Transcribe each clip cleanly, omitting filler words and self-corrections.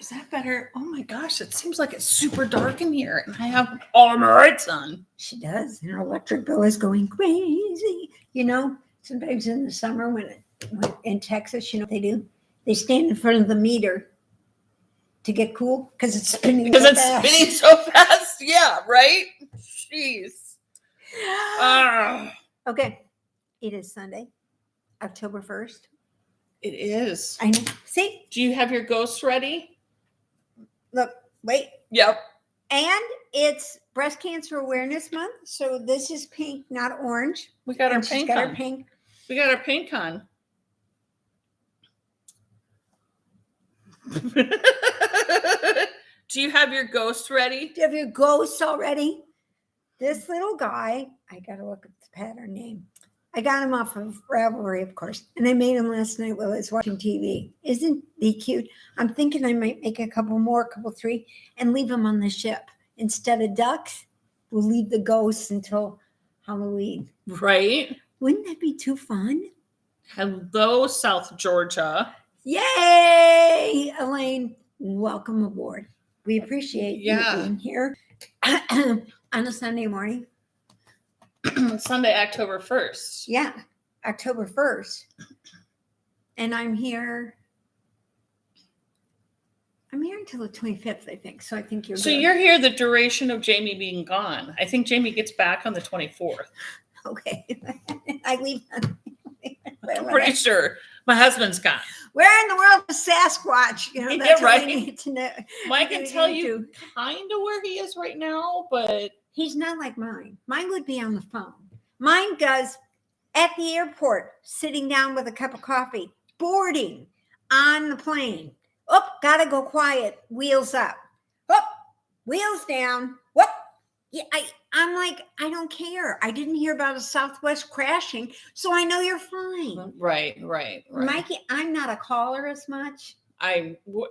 Is that better? Oh my gosh, it seems like it's super dark in here and I have all my lights on. She does. And her electric bill is going crazy. You know, sometimes in the summer when in Texas, you know what they do? They stand in front of the meter to get cool because it's spinning Because so it's fast. spinning so fast. Yeah, right? Jeez. Okay. It is Sunday, October 1st. It is. I know. See? Do you have your ghosts ready? Look, wait. Yep. And it's Breast Cancer Awareness Month. So this is pink, not orange. We got our And she's paint got on. her pink. We got our paint on. Do you have your ghosts ready? Do you have your ghosts already? This little guy, I got to look at the pattern name. I got him off of Ravelry, of course, and I made him last night while I was watching TV. Isn't he cute? I'm thinking I might make a couple more, three, and leave them on the ship. Instead of ducks, we'll leave the ghosts until Halloween. Right? Wouldn't that be too fun? Hello, South Georgia. Yay! Elaine, welcome aboard. We appreciate you being here on a Sunday morning. Sunday, October 1st. Yeah, October 1st. And I'm here until the 25th, I think. So I think you're So good. you're here the duration of Jamie being gone. I think Jamie gets back on the 24th. Okay. I leave. I'm pretty sure. My husband's gone. Where in the world is Sasquatch? You know, that's what we need to know. Mike can tell you kind of where he is right now, but he's not like mine. Mine would be on the phone. Mine does at the airport, sitting down with a cup of coffee, boarding on the plane. Oh, gotta go quiet. Wheels up. Oh, wheels down. What? Yeah, I'm like, I don't care. I didn't hear about a Southwest crashing, so I know you're fine. Right. Mikey, I'm not a caller as much.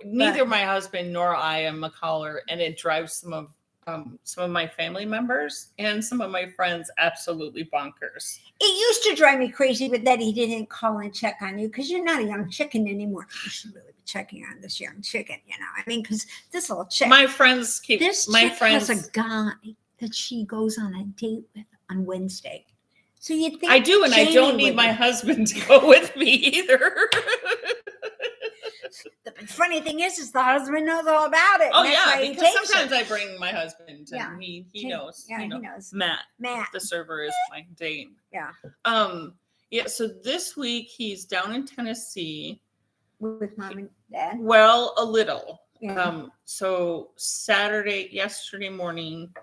Neither my husband nor I am a caller, and it drives some of my family members and some of my friends absolutely bonkers. It used to drive me crazy, but that he didn't call and check on you because you're not a young chicken anymore. You should really be checking on this young chicken, you know. I mean, because this little chick. My friends keep. This my chick friends has a guy that she goes on a date with on Wednesday. So you think I do, and I don't need my husband to go with me either. The funny thing is the husband knows all about it. Oh yeah, because sometimes I bring my husband, and he knows. Yeah, he knows. Matt, the server, is my date. Yeah. Yeah. So this week he's down in Tennessee with mom and dad. Well, a little. Yeah. So yesterday morning,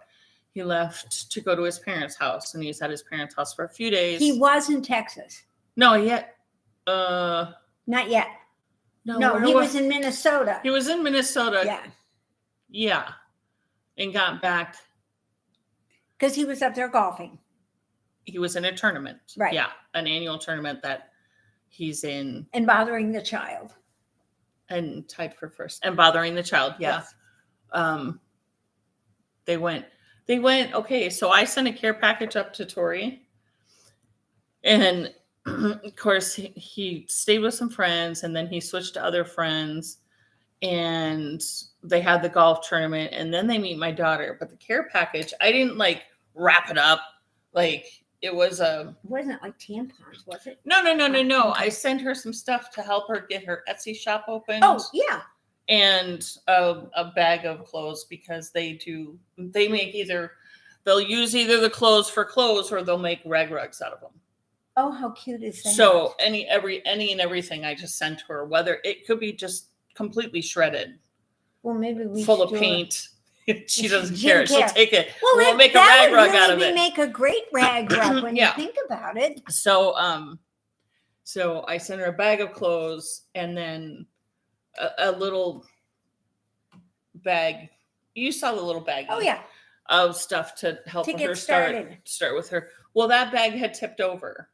he left to go to his parents' house, and he's at his parents' house for a few days. He was in Texas. No, yet. Not yet. No, he was in Minnesota. He was in Minnesota. Yeah. Yeah. And got back. Because he was up there golfing. He was in a tournament. Right. Yeah. An annual tournament that he's in. And bothering the child. And tied for first. And bothering the child. Yeah. Yes. They went, okay, so I sent a care package up to Tori. And of course, he stayed with some friends, and then he switched to other friends, and they had the golf tournament, and then they meet my daughter. But the care package, I didn't wrap it up. It was it wasn't like tampons, was it? No. I sent her some stuff to help her get her Etsy shop opened. Oh, yeah. And a bag of clothes, because they'll use either the clothes for clothes, or they'll make rag rugs out of them. Oh, how cute is that? So any and everything I just sent her, whether it could be just completely shredded. Well, maybe we full of paint. She doesn't care. She'll take it. Well, we'll make a rag rug out of it. Make a great rag rug when you think about it. So I sent her a bag of clothes, and then a little bag. You saw the little bag. Oh yeah. Of stuff to help her start with her. Well, that bag had tipped over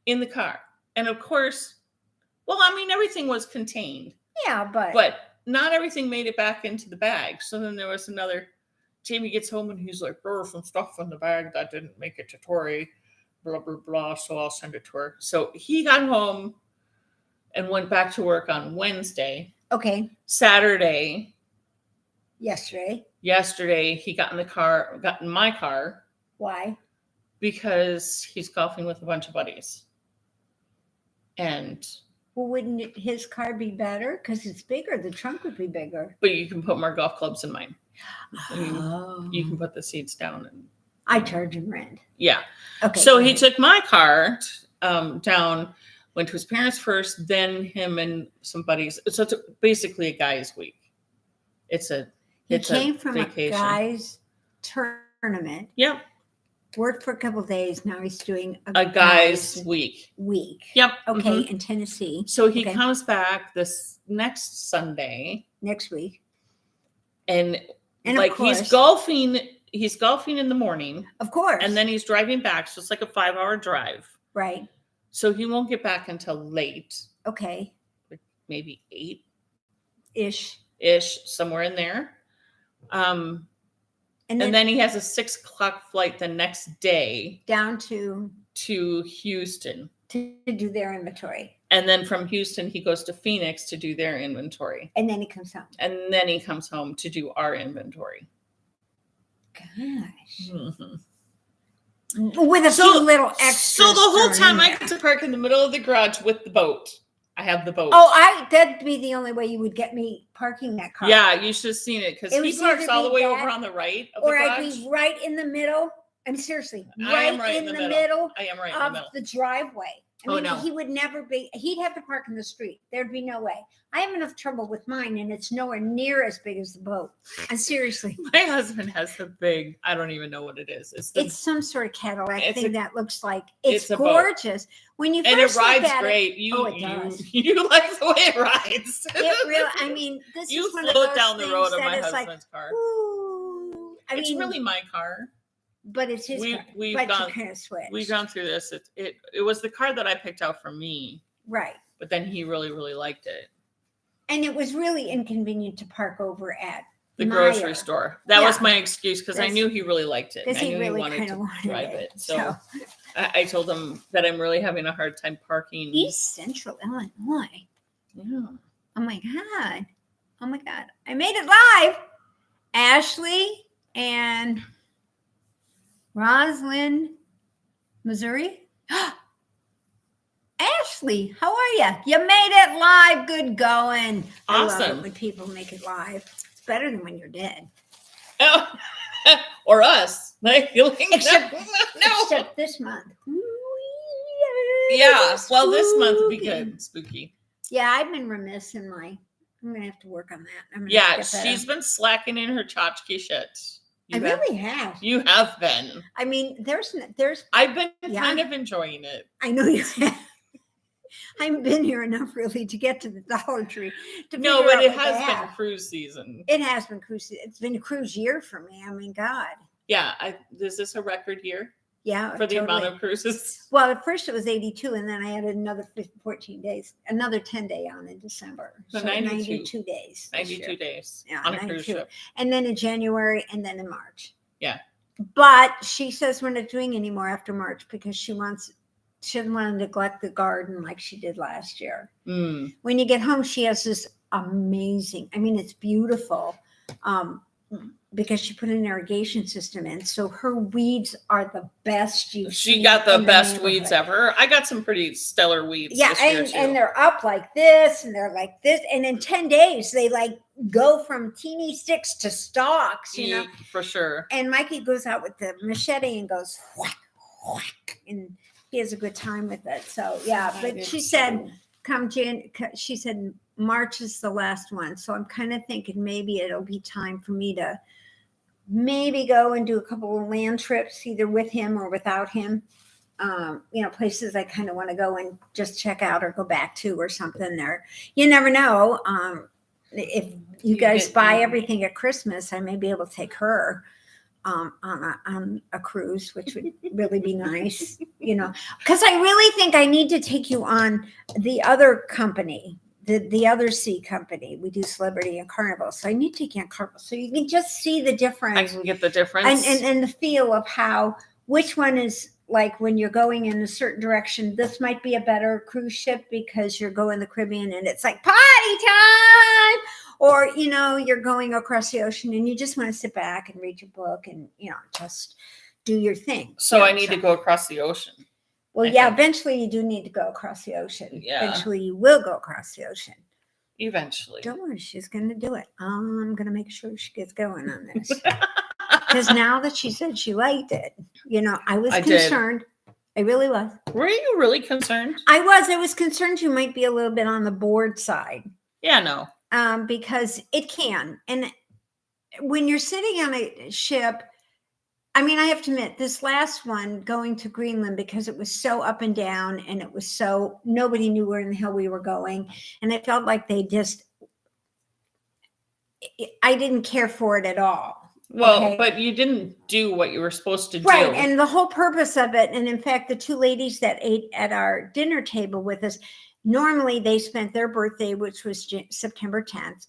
in the car. And of course, everything was contained. Yeah, but not everything made it back into the bag. So then there was another. Jamie gets home, and he's like, "There's some stuff in the bag that didn't make it to Tori, blah, blah, blah. So I'll send it to her." So he got home and went back to work on Wednesday. Okay. Saturday, Yesterday. he got in my car Why? because he's golfing with a bunch of buddies. And Well, wouldn't his car be better? Because it's bigger. The trunk would be bigger. but you can put more golf clubs in mine. Oh. You can put the seats down and I charge him rent. yeah. Okay. So he took my car down, went to his parents first, then him and some buddies. So it's basically a guy's week. He came from vacation. a guy's tournament. Yep. Worked for a couple of days. Now he's doing A guy's week. Yep. Mhm. Okay, in Tennessee. So he comes back this next Sunday. Next week. And of course, he's golfing in the morning. Of course. And then he's driving back. So it's like a 5-hour drive. Right. So he won't get back until late. Okay. Maybe 8-ish, somewhere in there. And then then he has a 6 o'clock flight the next day down to Houston. To do their inventory. And then from Houston, he goes to Phoenix to do their inventory. And then he comes home. And then he comes home to do our inventory. Gosh. Mm-hmm. With a few little extras. So the whole time I there. get to park in the middle of the garage with the boat. I have the boat. Oh, that'd be the only way you would get me parking that car. Yeah, you should have seen it because It he would parks either all be the way that, over on the right of or the I'd garage. be right in the middle. I'm seriously I am right in the middle I am right in of the middle. the driveway. I Oh, mean, no. he would never be. He'd have to park in the street. There'd be no way. I have enough trouble with mine, and it's nowhere near as big as the boat. And seriously, My husband has the big, I don't even know what it is. it's some sort of Cadillac It's thing a- that looks like it's a boat. gorgeous. When you and first it rides look at great. it does. You like the way it rides. It really. I mean, this You is one of float those down the road things of my that it's like, husband's car. ooh. I It's mean, really my car. but it's his car. But you kind of switch. We've gone through this. It was the car that I picked out for me, Right. but then he really, really liked it. And it was really inconvenient to park over at The Meyer. grocery store. That was Yeah. my excuse because I That's- knew he really liked it. Because I he knew really he wanted kind to of wanted drive it. it. So I told him that I'm really having a hard time parking. East Central Illinois. Yeah. Oh my God. Oh my God. I made it live. Ashley and Roslyn, Missouri. Ashley, how are you? You made it live. Good going. I love Awesome. it when people make it live. It's better than when you're dead. Oh, or us. Like, Except- no. Except this month. Yeah. Well, this month would be Spooky. good. Spooky. Yeah, I've been remiss in my. I'm gonna have to work on that. I'm gonna Yeah, have to get better. she's been slacking in her tchotchke shit. I really have. You have been. I mean, there's. I've been Yeah. kind of enjoying it. I know you have. I haven't been here enough really to get to the Dollar Tree. To No, figure but out it what they has been have. cruise season. It has been cruise. It's been a cruise year for me. I mean, God. Yeah. Is this a record year Yeah. for the amount totally. of cruises? Well, at first it was 82, and then I added another 14 days, another 10 day on in December. So 92 days. this 92 year. days Yeah, on a cruise 92. ship. And then in January, and then in March. Yeah. But she says we're not doing any more after March because she doesn't want to neglect the garden like she did last year. Mm. When you get home, she has this amazing, I mean, it's beautiful because she put an irrigation system in. So her weeds are the best you've She seen got the in best weeds neighborhood. ever. I got some pretty stellar weeds. Yeah, this year and too. they're up like this, and they're like this, and in 10 days they like go from teeny sticks to stalks, you know. For sure. And Mikey goes out with the machete and goes whack, whack, and he has a good time with it. So yeah, but she said she said March is the last one. So I'm kind of thinking maybe it'll be time for me to maybe go and do a couple of land trips, either with him or without him. Places I kind of want to go and just check out or go back to or something there. You never know. If you guys buy everything at Christmas, I may be able to take her on a cruise, which would really be nice, because I really think I need to take you on the other company, the other sea company. We do Celebrity and Carnival. So I need to take you on Carnival so you can just see the difference. I can get the difference. And the feel of which one is like when you're going in a certain direction, this might be a better cruise ship because you're going the Caribbean and it's like party time, or you're going across the ocean and you just want to sit back and read your book and just do your thing. So I need to go across the ocean. Well, yeah, eventually you do need to go across the ocean. Yeah. Eventually you will go across the ocean. Eventually. Don't worry, she's going to do it. I'm going to make sure she gets going on this. Because now that she said she liked it, I was concerned. I really was. Were you really concerned? I was concerned you might be a little bit on the bored side. Yeah, no. Because it can. And when you're sitting on a ship, I mean, I have to admit, this last one going to Greenland, because it was so up and down and it was so, nobody knew where in the hell we were going. And I felt like I didn't care for it at all. Well, okay? But you didn't do what you were supposed to do. Right. And the whole purpose of it, and in fact, the two ladies that ate at our dinner table with us, normally they spent their birthday, which was September 10th,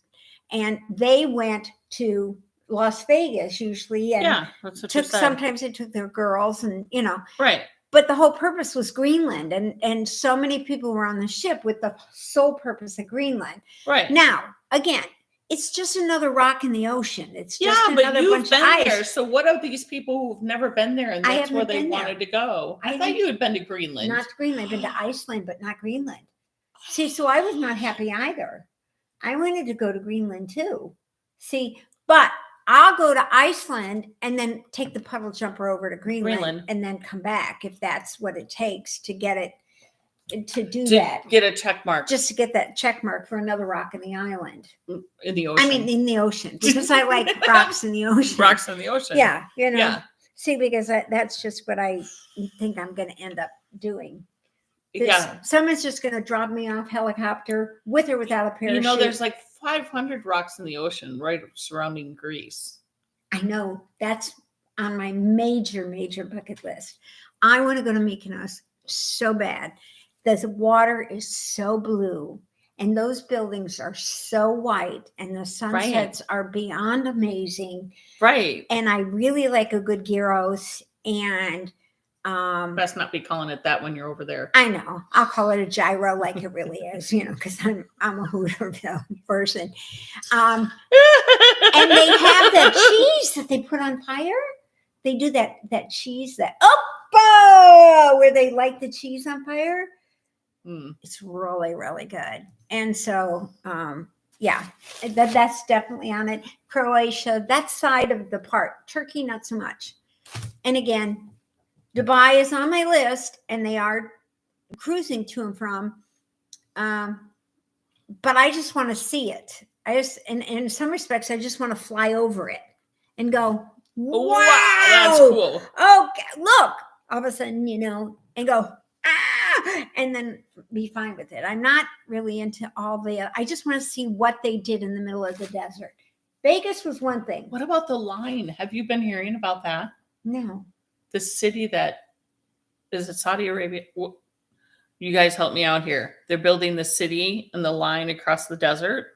and they went to Las Vegas usually. And yeah, that's what you said. Sometimes they took their girls and, Right. But the whole purpose was Greenland. And so many people were on the ship with the sole purpose of Greenland. Right. Now, again, it's just another rock in the ocean. It's just but another you've bunch been of ice. there. So what of these people who've never been there and that's where they wanted to go? I thought you had been to Greenland. Not to Greenland. I've been to Iceland, but not Greenland. See, so I was not happy either. I wanted to go to Greenland too. See, but I'll go to Iceland and then take the puddle jumper over to Greenland. And then come back if that's what it takes to get it, to get a check mark. Just to get that check mark for another rock in the island. In the ocean. I mean, in the ocean, because I like rocks in the ocean. Rocks in the ocean. Yeah. Yeah. See, because that's just what I think I'm going to end up doing. Yeah. Someone's just going to drop me off helicopter with or without a parachute. There's like 500 rocks in the ocean right surrounding Greece. I know. That's on my major bucket list. I want to go to Mykonos so bad. The water is so blue and those buildings are so white and the sunsets are beyond amazing. Right. And I really like a good gyros, and best not be calling it that when you're over there. I know. I'll call it a gyro like it really is, because I'm a Hooterville person. And they have that cheese that they put on fire. They do that cheese where they light the cheese on fire. It's really, really good. And so, that's definitely on it. Croatia, that side of the part. Turkey, not so much. And again, Dubai is on my list, and they are cruising to and from. But I just want to see it. In some respects, I just want to fly over it and go, wow, that's cool. Oh, look, all of a sudden, and go, and then be fine with it. I'm not really into I just want to see what they did in the middle of the desert. Vegas was one thing. What about the line? Have you been hearing about that? No. The city that is it Saudi Arabia? You guys help me out here. They're building the city and the line across the desert.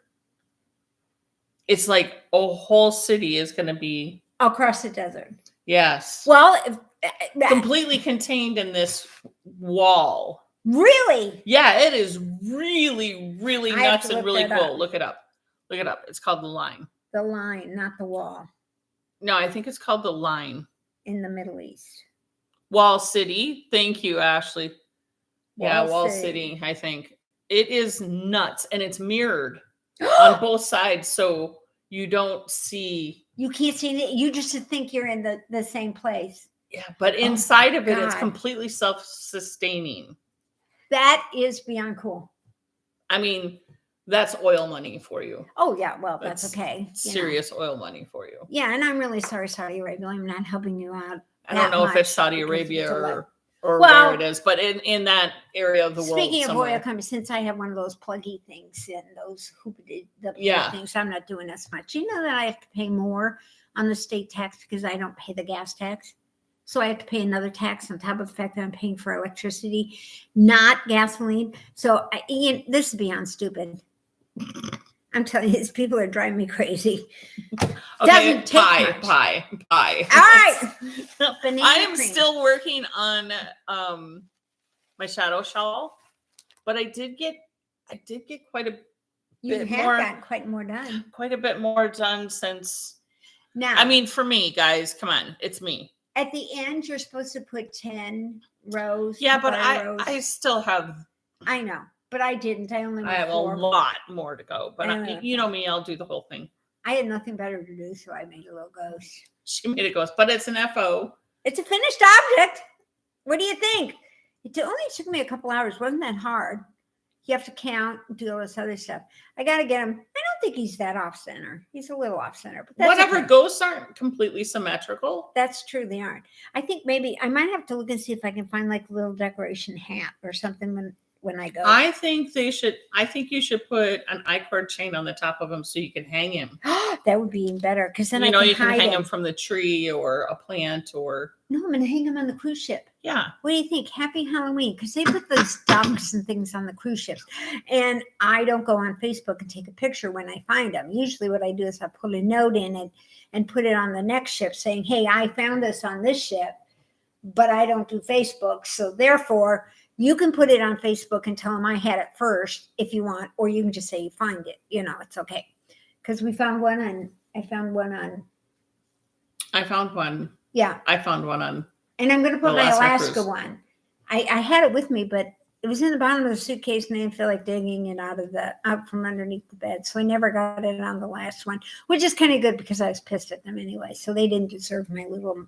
It's like a whole city is going to be across the desert. Yes. Well, completely contained in this wall. Really? Yeah, it is really, really nuts and really cool. Look it up. It's called the line. The line, not the wall. No, I think it's called the line. In the Middle East. Wall City. Thank you, Ashley. Wall City, I think. It is nuts, and it's mirrored on both sides, so you don't see. You can't see it. You just think you're in the same place. Yeah, but inside of it, it's completely self-sustaining. That is beyond cool. I mean, that's oil money for you. Oh, yeah. Well, that's okay. Serious oil money for you. Yeah, and I'm really sorry, Saudi Arabia. I'm not helping you out. I don't know if it's Saudi Arabia or where it is, but in that area of the world. Speaking of oil companies, since I have one of those pluggy things and those things, I'm not doing as much. You know that I have to pay more on the state tax because I don't pay the gas tax. So I have to pay another tax on top of the fact that I'm paying for electricity, not gasoline. So Ian, this is beyond stupid. I'm telling you, these people are driving me crazy. Okay, Doesn't take much. pie. All right. I am still working on my shadow shawl, but I did get quite a You bit have more, gotten quite a bit more done since. now. I mean, for me, guys, come on, it's me. At the end, you're supposed to put 10 rows. Yeah, but rows. I still have. I know, but I didn't. I only. I have 4. a lot more to go, but you know me, I'll do the whole thing. I had nothing better to do, so I made a little ghost. She made a ghost, but it's an FO. It's a finished object. What do you think? It only took me a couple hours. Wasn't that hard? You have to count, do all this other stuff. I got to get him. I don't think he's that off center. He's a little off center. But that's whatever, okay. Ghosts aren't completely symmetrical. That's true. They aren't. I think maybe I might have to look and see if I can find like a little decoration hat or something when I go. I think you should put an I-cord chain on the top of him so you can hang him. That would be even better because then you can hang him from the tree or a plant or. No, I'm going to hang him on the cruise ship. Yeah. What do you think? Happy Halloween. Because they put those ducks and things on the cruise ships. And I don't go on Facebook and take a picture when I find them. Usually what I do is I put a note in it and put it on the next ship saying, hey, I found this on this ship, but I don't do Facebook. So therefore, you can put it on Facebook and tell them I had it first if you want, or you can just say you find it. It's okay. Because I found one on. Yeah. I found one on. And I'm going to put my Alaska cruise. one. I had it with me, but it was in the bottom of the suitcase and I didn't feel like digging it out from underneath the bed. So I never got it on the last one, which is kind of good because I was pissed at them anyway. So they didn't deserve my little.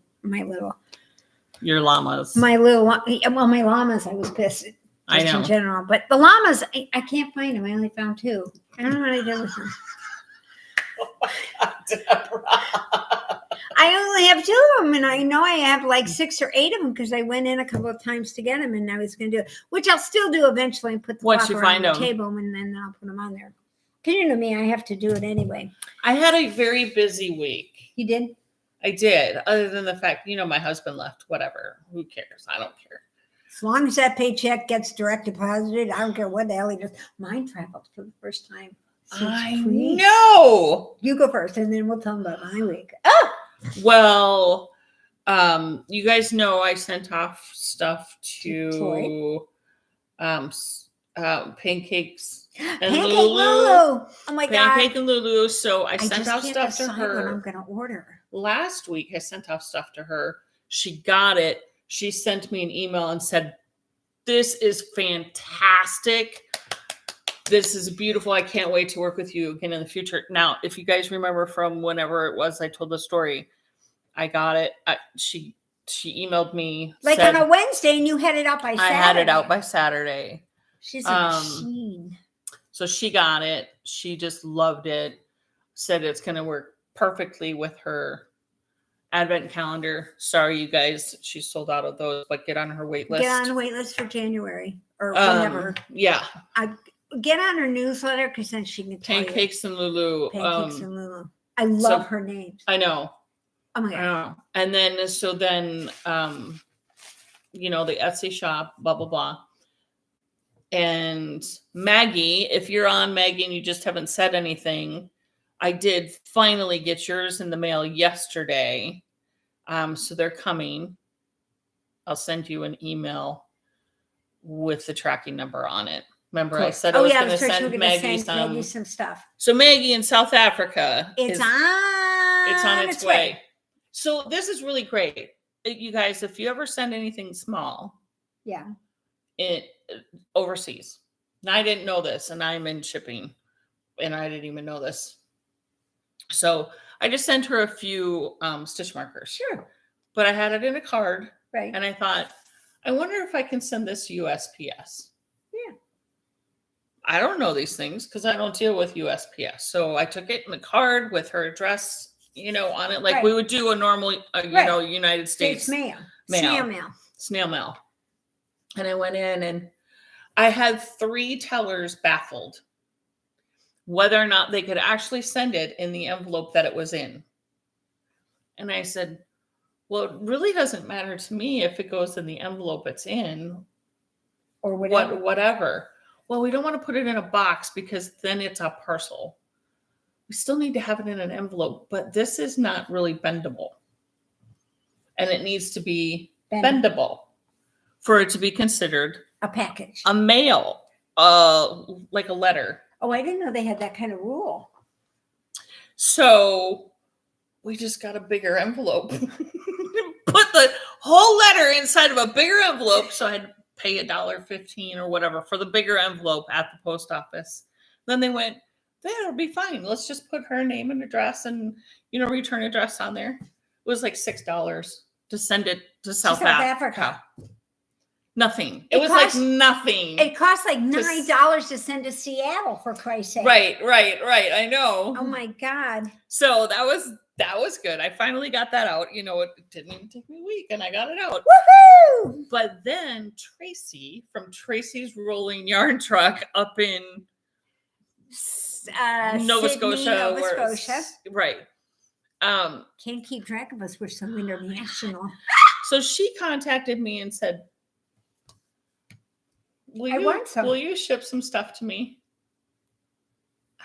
Your llamas. My llamas, I was pissed at. I know. In general. But the llamas, I can't find them. I only found 2. I don't know what I did with them. Oh my God, Deborah. I only have 2 of them, and I know I have like 6 or 8 of them because I went in a couple of times to get them, and I was going to do it, which I'll still do eventually and put the once you find on the them. table, and then I'll put them on there. Because you know me, I have to do it anyway. I had a very busy week. You did? I did, other than the fact, my husband left, whatever. Who cares? I don't care. As long as that paycheck gets direct deposited, I don't care what the hell he does. Mine traveled for the first time. I know. You go first, and then we'll tell them about my week. Oh! Well, you guys know I sent off stuff to Pancakes and Pancake Lulu. Oh my God. Pancake and Lulu. So I sent just off can't stuff to decide her. what I'm going to order. Last week, I sent off stuff to her. She got it. She sent me an email and said, "This is fantastic. This is beautiful. I can't wait to work with you again in the future." Now, if you guys remember from whenever it was I told the story, I got it. She emailed me. Like on a Wednesday, and you had it out by Saturday. I had it out by Saturday. She's a machine. So she got it. She just loved it. Said it's going to work perfectly with her advent calendar. Sorry, you guys. She's sold out of those, but get on her wait list. Get on the wait list for January or whenever. Yeah. Get on her newsletter because then she can tell Pancakes and Lulu. Pancakes and Lulu. I love her names. I know. Oh my God. I know. And then, the Etsy shop, blah, blah, blah. And Maggie, if you're on Maggie and you just haven't said anything, I did finally get yours in the mail yesterday. So they're coming. I'll send you an email with the tracking number on it. Remember, cool. I said I was going to send Maggie some stuff. So Maggie in South Africa, it's on its way. So this is really great, you guys. If you ever send anything small, overseas. Now, I didn't know this, and I'm in shipping, and I didn't even know this. So I just sent her a few stitch markers. Sure, but I had it in a card, right? And I thought, I wonder if I can send this USPS. Yeah. I don't know these things because I don't deal with USPS. So I took it in the card with her address, on it, like we would do a normal, United States mail. Snail mail. And I went in and I had 3 tellers baffled whether or not they could actually send it in the envelope that it was in. And I said, well, it really doesn't matter to me if it goes in the envelope it's in or whatever. Whatever. Well, we don't want to put it in a box because then it's a parcel. we still need to have it in an envelope, but this is not really bendable. And it needs to be bendable for it to be considered a package, a mail, like a letter. Oh, I didn't know they had that kind of rule. So we just got a bigger envelope. Put the whole letter inside of a bigger envelope. So I had to pay $1.15 or whatever for the bigger envelope at the post office. Then they went, that'll be fine. Let's just put her name and address and, return address on there. It was like $6 to send it to South Africa. Nothing. It was like nothing. It cost like $9 to send to Seattle, for Christ's sake. Right. I know. Oh my God. So that was good. I finally got that out. It didn't even take me a week and I got it out. Woohoo! But then Tracy from Tracy's Rolling Yarn Truck up in Nova Scotia. Right. Can't keep track of us. We're so international. So she contacted me and said, Will you ship some stuff to me?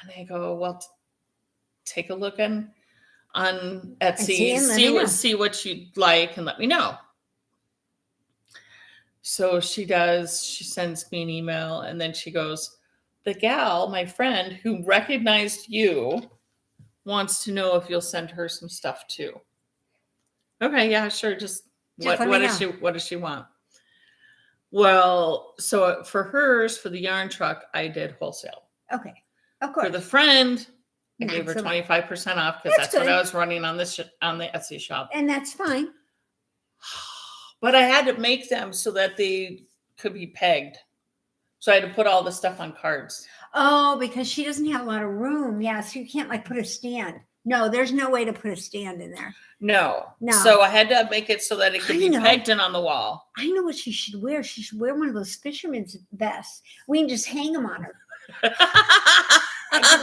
And I go, well, take a look on Etsy, see what you'd like and let me know. So she does. She sends me an email and then she goes, the gal, my friend who recognized you, wants to know if you'll send her some stuff too. Okay, yeah, sure. Just what does she want? Well, so for the yarn truck, I did wholesale. Okay, of course. For the friend, I gave her 25% off because that's what I was running on on the Etsy shop. And that's fine. But I had to make them so that they could be pegged. So I had to put all the stuff on cards. Oh, because she doesn't have a lot of room. Yeah, so you can't put a stand. No, there's no way to put a stand in there. No. So I had to make it so that it could be pegged in on the wall. I know what she should wear. She should wear one of those fisherman's vests. We can just hang them on her.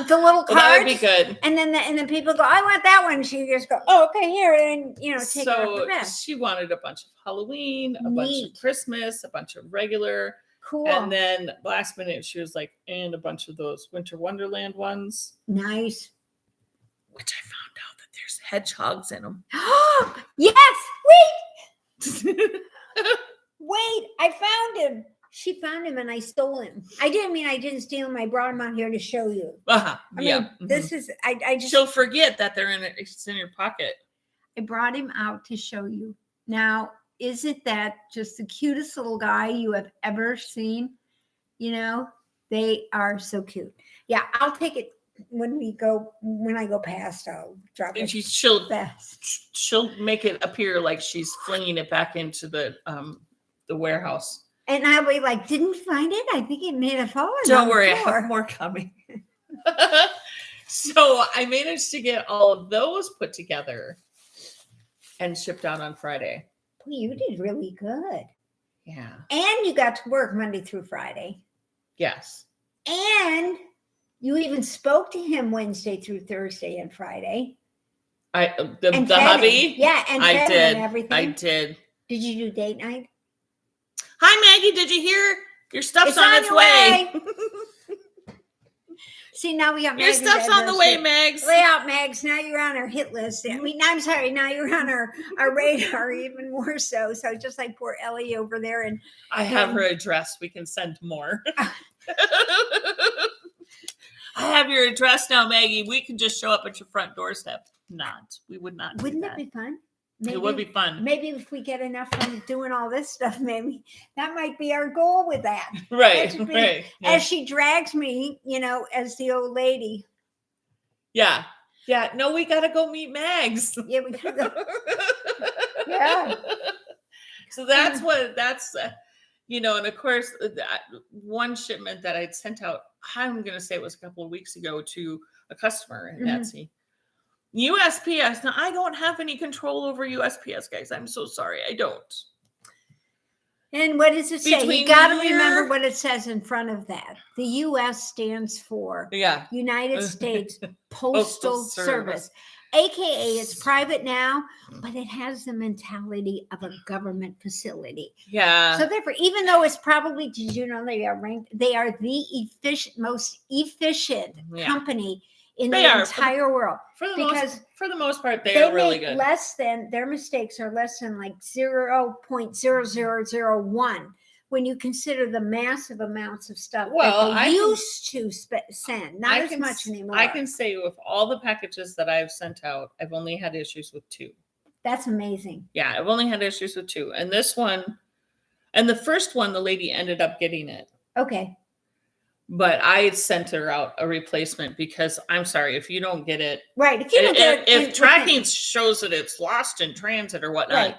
The little cards. That would be good. And then people go, I want that one. She just go, oh, okay, here, and take off the vest. She wanted a bunch of Halloween, a bunch of Christmas, a bunch of regular. Cool. And then last minute she was like, and a bunch of those Winter Wonderland ones. Nice. Which I found out that there's hedgehogs in them. Yes. Wait, I found him. She found him and I stole him. I didn't steal him. I brought him out here to show you. This is, I just. She'll forget that it's in your pocket. I brought him out to show you. Now, isn't that just the cutest little guy you have ever seen? They are so cute. Yeah, I'll take it. When I go past, I'll drop it. She'll make it appear like she's flinging it back into the warehouse. And I'll be like, didn't you find it? I think it may have fallen. Don't worry, I have more coming. So I managed to get all of those put together and shipped out on Friday. Well, you did really good. Yeah. And you got to work Monday through Friday. Yes. And you even spoke to him Wednesday through Thursday and Friday. The hubby? Yeah, and I did. And everything. I did. Did you do date night? Hi, Maggie. Did you hear? Your stuff's on its way. See, now we got your stuff's on the way, Megs. Lay out, Megs. Now you're on our hit list. I'm sorry. Now you're on our radar even more so. So just like poor Ellie over there. And I have her address. We can send more. I have your address now, Maggie. We can just show up at your front doorstep. We would not. Wouldn't that be fun? It would be fun. Maybe if we get enough from doing all this stuff, maybe that might be our goal with that. Right. As she drags me, as the old lady. Yeah. Yeah. No, we got to go meet Mags. Yeah, we got to go. Yeah. So and of course, one shipment that I'd sent out, I'm going to say it was a couple of weeks ago to a customer in Etsy. USPS. Now, I don't have any control over USPS, guys. I'm so sorry. I don't. And what does it say? You got to remember what it says in front of that. The U.S. stands for United States Postal Service. AKA it's private now, but it has the mentality of a government facility. Yeah. So therefore, even though it's probably, did you know they are ranked? They are the most efficient company in They the are, entire world. For the Because most part, they are really make good. their mistakes are less than like 0.0001 when you consider the massive amounts of stuff Well, that they used to send. Not as much anymore. I can say with all the packages that I've sent out, I've only had issues with 2. That's amazing. Yeah, I've only had issues with 2. And this one, and the first one, the lady ended up getting it. Okay. But I sent her out a replacement because I'm sorry, if you don't get it. Right. If you don't get it. If tracking shows that it's lost in transit or whatnot, right.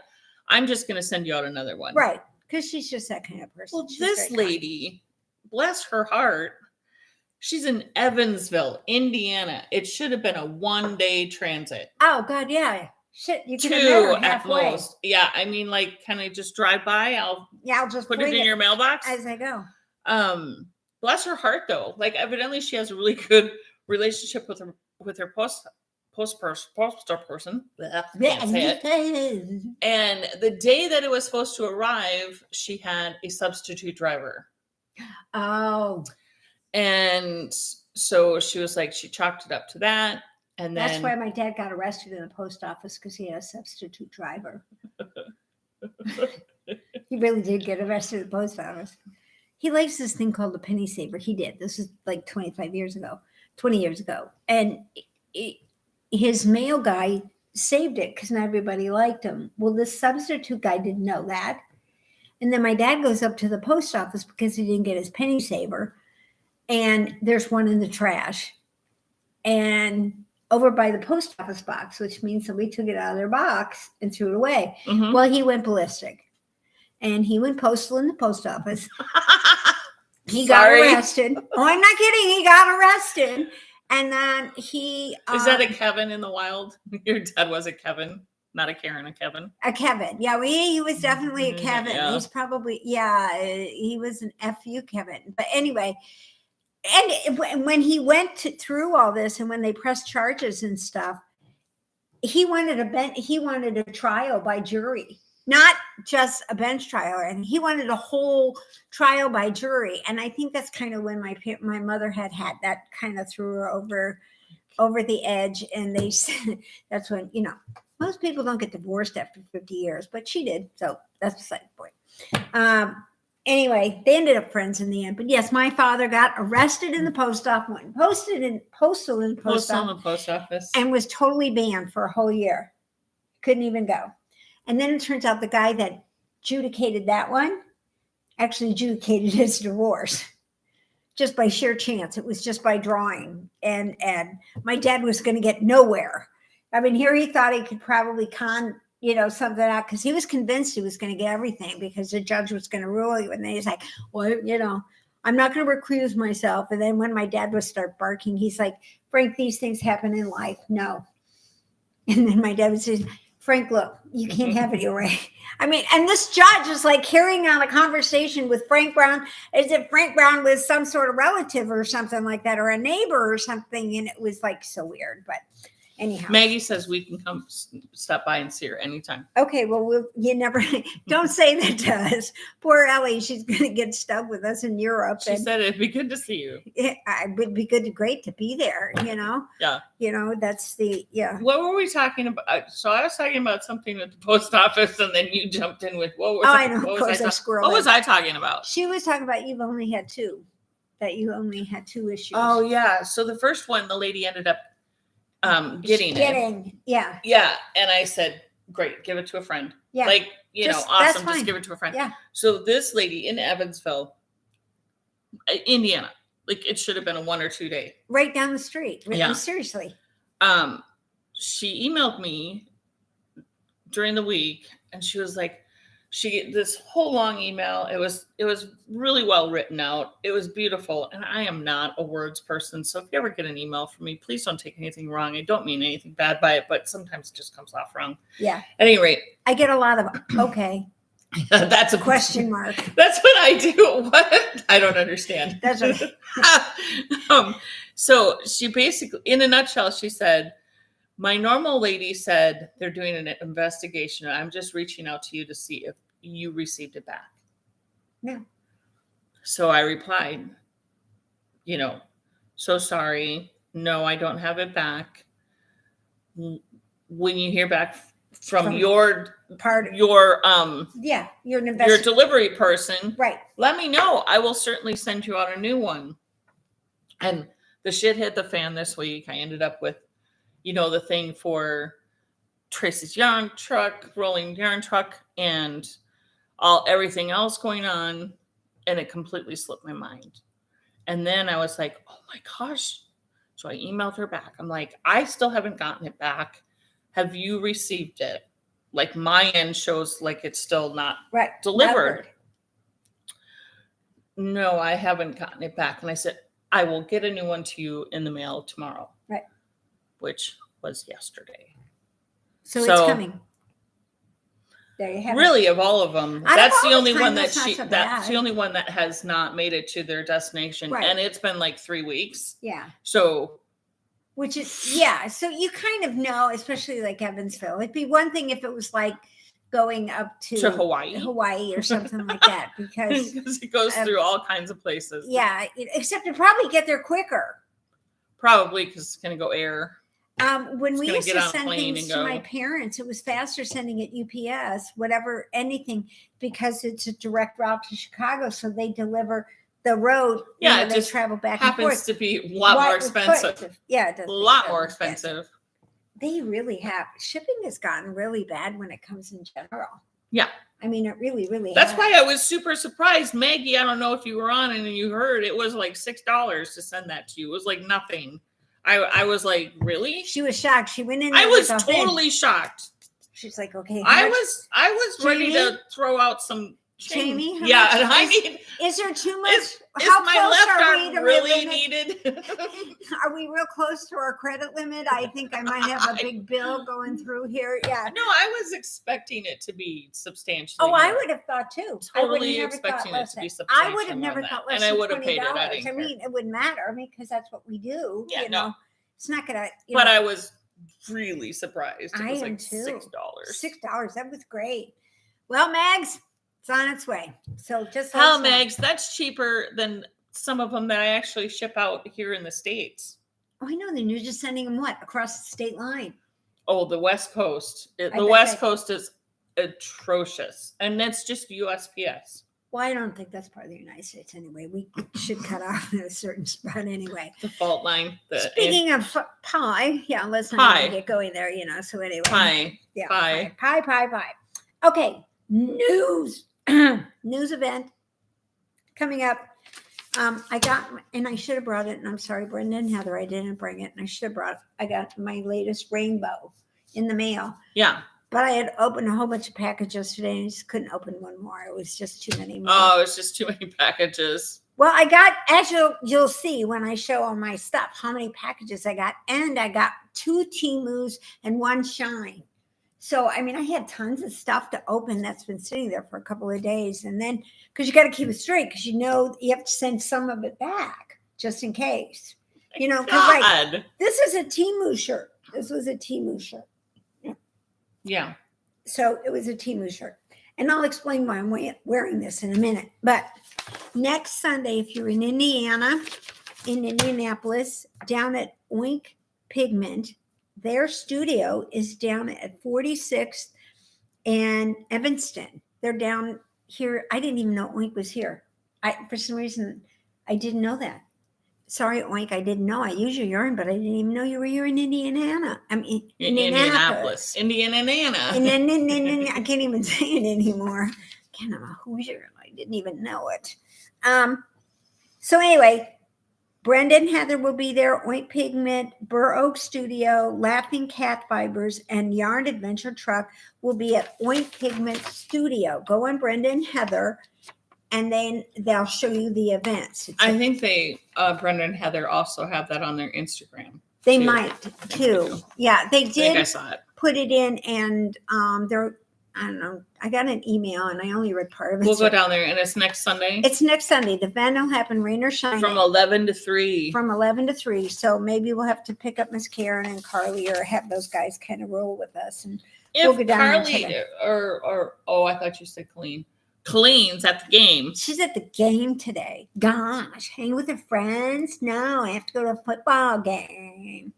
I'm just going to send you out another one. Right. Because she's just that kind of person. Well, She's this lady, bless her heart, she's in Evansville, Indiana. It should have been a 1-day transit. Oh, God, yeah. Shit, you could have 2 met her at halfway. most. Yeah, I mean, like, can I just drive by? I'll just put it in your mailbox as I go. Bless her heart, though. Like, evidently, she has a really good relationship with her postal person. Can't say it. And the day that it was supposed to arrive, she had a substitute driver. Oh. And so she was like, she chalked it up to that. And then that's why my dad got arrested in the post office, because he had a substitute driver. He really did get arrested at the post office. He likes this thing called the penny saver. He did. This is like 20 years ago. And his mail guy saved it because not everybody liked him. Well, this substitute guy didn't know that. And then my dad goes up to the post office because he didn't get his penny saver. And there's one in the trash. And over by the post office box, which means somebody took it out of their box and threw it away. Mm-hmm. Well, he went ballistic. And he went postal in the post office. He got arrested. Oh, I'm not kidding. He got arrested. And then he... Is that a Kevin in the wild? Your dad was a Kevin, not a Karen, a Kevin. A Kevin. Yeah, he was definitely a Kevin. Yeah. He's probably... Yeah, he was an FU Kevin. But anyway, and when he went through all this and when they pressed charges and stuff, he wanted a trial by jury. Not just a bench trial, and he wanted a whole trial by jury. And I think that's kind of when my mother had that kind of threw her over the edge. And they said that's when, most people don't get divorced after 50 years, but she did. So that's beside the point. Anyway, they ended up friends in the end. But yes, my father got arrested in the post office, postal in the post office, and was totally banned for a whole year. Couldn't even go. And then it turns out the guy that adjudicated that one actually adjudicated his divorce just by sheer chance. It was just by drawing. And my dad was going to get nowhere. I mean, here he thought he could probably something out because he was convinced he was going to get everything because the judge was going to rule you. And then he's like, well, I'm not going to recluse myself. And then when my dad would start barking, he's like, Frank, these things happen in life. No. And then my dad would say, Frank, look, you can't have it your way. I mean, and this judge is like carrying on a conversation with Frank Brown as if Frank Brown was some sort of relative or something like that, or a neighbor or something. And it was like so weird. But anyhow. Maggie says we can come stop by and see her anytime. Okay, well, you never, don't say that to us. Poor Ellie, she's going to get stuck with us in Europe. She said it'd be good to see you. It would be great to be there, Yeah. That's yeah. What were we talking about? So I was talking about something at the post office, and then you jumped in with, what was I know, of course, what was I talking about? She was talking about you've only had 2, that you only had 2 issues. Oh, yeah. So the first one, the lady ended up getting it. Yeah. Yeah. And I said, great, give it to a friend. Yeah. Like, awesome. Just give it to a friend. Yeah. So this lady in Evansville, Indiana, like it should have been a 1 or 2 day. Right down the street. Yeah. Seriously. She emailed me during the week and she was like, this whole long email. It was really well written out. It was beautiful. And I am not a words person. So if you ever get an email from me, please don't take anything wrong. I don't mean anything bad by it, but sometimes it just comes off wrong. Yeah. At any rate. I get a lot of, okay. That's a question mark. That's what I do. What? I don't understand. That's okay. So she basically, in a nutshell, she said, my normal lady said they're doing an investigation. I'm just reaching out to you to see if you received it back. No. So I replied, so sorry. no, I don't have it back. When you hear back from your your delivery person, right, let me know. I will certainly send you out a new one. And the shit hit the fan this week. I ended up with, the thing for Tracy's yarn truck, rolling yarn truck, and everything else going on, and it completely slipped my mind. And then I was like, oh my gosh. So I emailed her back. I'm like, I still haven't gotten it back. Have you received it? Like my end shows like it's still not delivered. No, I haven't gotten it back. And I said, I will get a new one to you in the mail tomorrow. Right. Which was yesterday. So it's coming. There you have really, it. Of all of them, that's the only one that's the only one that has not made it to their destination. Right. And it's been like 3 weeks. Yeah. So which is so you kind of know, especially like Evansville. It'd be one thing if it was like going up to Hawaii or something like that, because it goes through all kinds of places. Yeah, except to probably get there quicker. Probably because it's going to go air. When we used to send things to my parents, it was faster sending it UPS, anything, because it's a direct route to Chicago. So they deliver the road. Yeah, they travel back and forth. Happens to be a lot more expensive. Yeah, it does. A lot more expensive. They really have. Shipping has gotten really bad when it comes in general. Yeah. I mean, it really, really That's why I was super surprised. Maggie, I don't know if you were on and you heard, it was like $6 to send that to you. It was like nothing. I was like, really? She was shocked. She went in. I was totally shocked. She's like, okay. I was ready to throw out some Jamie. Yeah, and I mean, is there too much? Is how my close left are we arm to really needed? Are we real close to our credit limit? I think I might have a big bill going through here. Yeah. No, I was expecting it to be substantially. Oh, I would have thought too. Totally expecting it to be substantial. I would have never thought less than $20. And I would have paid it. I mean, it wouldn't matter. I mean, because that's what we do. Yeah, know. It's not gonna. But I was really surprised. It was like $6. $6. That was great. Well, Mags, it's on its way. So just Mags, that's cheaper than some of them that I actually ship out here in the States. Oh, I know. Then you're just sending them across the state line. Oh, the West Coast. The West Coast is atrocious, and that's just USPS. Well, I don't think that's part of the United States anyway. We should cut off at a certain spot anyway. The fault line. Speaking of pie, let's not get going there, So anyway. Pie. Yeah. Pie. Okay. News event coming up. I got, and I should have brought it, and I'm sorry, Brenda and Heather, I didn't bring it, and I got my latest rainbow in the mail. Yeah. But I had opened a whole bunch of packages today and I just couldn't open one more. It was just too many more. Oh, it's just too many packages. Well, I got, as you'll see when I show all my stuff, how many packages I got. And I got 2 Temus and 1 Shine. So, I mean, I had tons of stuff to open that's been sitting there for a couple of days. And then, because you got to keep it straight, because you have to send some of it back just in case. Because this is a Temu shirt. This was a Temu shirt. Yeah. So it was a Temu shirt. And I'll explain why I'm wearing this in a minute. But next Sunday, if you're in Indianapolis, down at Oink Pigment, their studio is down at 46th and Evanston. They're down here. I didn't even know Oink was here. For some reason, I didn't know that. Sorry, Oink, I didn't know. I use your yarn, but I didn't even know you were here in Indiana. I mean, Indianapolis. Indiana. I can't even say it anymore. I'm a Hoosier. I didn't even know it. So anyway, Brenda and Heather will be there. Oink Pigment, Burr Oak Studio, Laughing Cat Fibers, and Yarn Adventure Truck will be at Oink Pigment Studio. Go on Brenda and Heather. And then they'll show you the events. I think Brenda and Heather also have that on their Instagram. They might too. Yeah, they did. I think I saw it. Put it in, and I don't know. I got an email, and I only read part of it. We'll go down there, and it's next Sunday. It's next Sunday. The event will happen, rain or shine. From 11 to 3. From 11 to 3. So maybe we'll have to pick up Miss Karen and Carly, or have those guys kind of roll with us, and if we'll go down Carly or I thought you said Colleen. Colleen's at the game. She's at the game today. Gosh, hang with her friends? No, I have to go to a football game.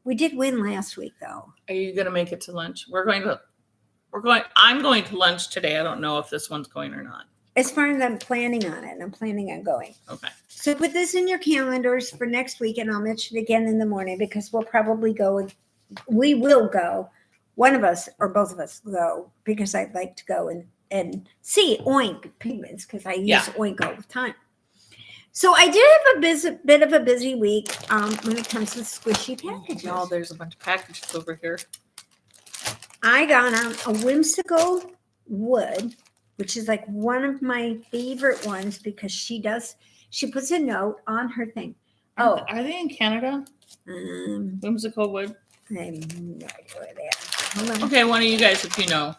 We did win last week, though. Are you going to make it to lunch? I'm going to lunch today. I don't know if this one's going or not. As far as I'm planning on it, I'm planning on going. Okay. So put this in your calendars for next week, and I'll mention it again in the morning because we'll probably go. We will go. One of us or both of us go because I'd like to go and see Oink pigments because I use Oink all the time. So I did have a bit of a busy week when it comes to squishy packages. Oh, there's a bunch of packages over here. I got a whimsical wood, which is like one of my favorite ones because she puts a note on her thing. Oh, are they in Canada? Whimsical wood. I have no idea where they are. Hold on. Okay, one of you guys, if you know.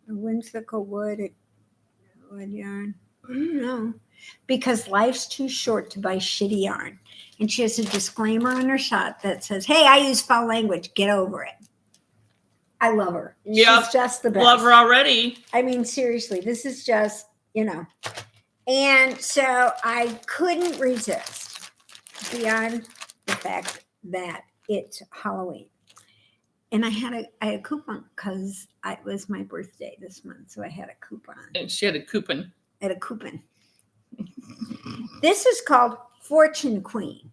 A whimsical wood yarn. I don't know. Because life's too short to buy shitty yarn. And she has a disclaimer on her shot that says, hey, I use foul language. Get over it. I love her. Yep. She's just the best. Love her already. I mean, seriously, this is just, And so I couldn't resist beyond the fact that it's Halloween. And I had a coupon because it was my birthday this month. So I had a coupon. And she had a coupon. I had a coupon. This is called Fortune Queen.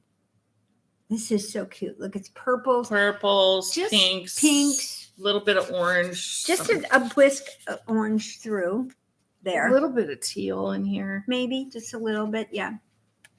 This is so cute. Look, it's purples. Purples, Just pinks. A little bit of orange. Just a whisk of orange through there. A little bit of teal in here. Maybe just a little bit. Yeah.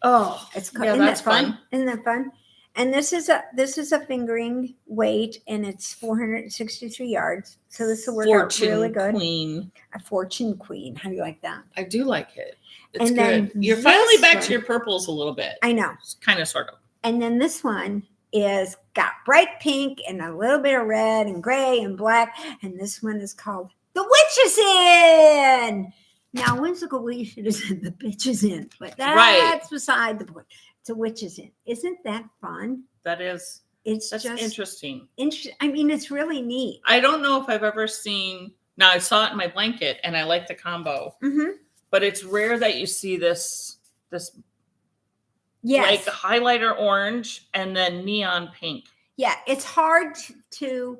Oh, it's yeah, that's fun. Isn't that fun? And this is a fingering weight, and it's 463 yards. So this will work out really good. Queen. A Fortune Queen. How do you like that? I do like it. It's and good. Then you're finally back to your purples a little bit. I know. Kind of, sort of. And then this one is got bright pink and a little bit of red and gray and black. And this one is called The Witch is In. Now, Whimsical We should have said The Bitch is In, but that's beside the point. It's A Witch is In. Isn't that fun? That is. That's just interesting. I mean, it's really neat. I don't know if I've ever seen. Now, I saw it in my blanket, and I like the combo. Mm-hmm. But it's rare that you see this. Yes. Like highlighter orange and then neon pink. Yeah, it's hard to.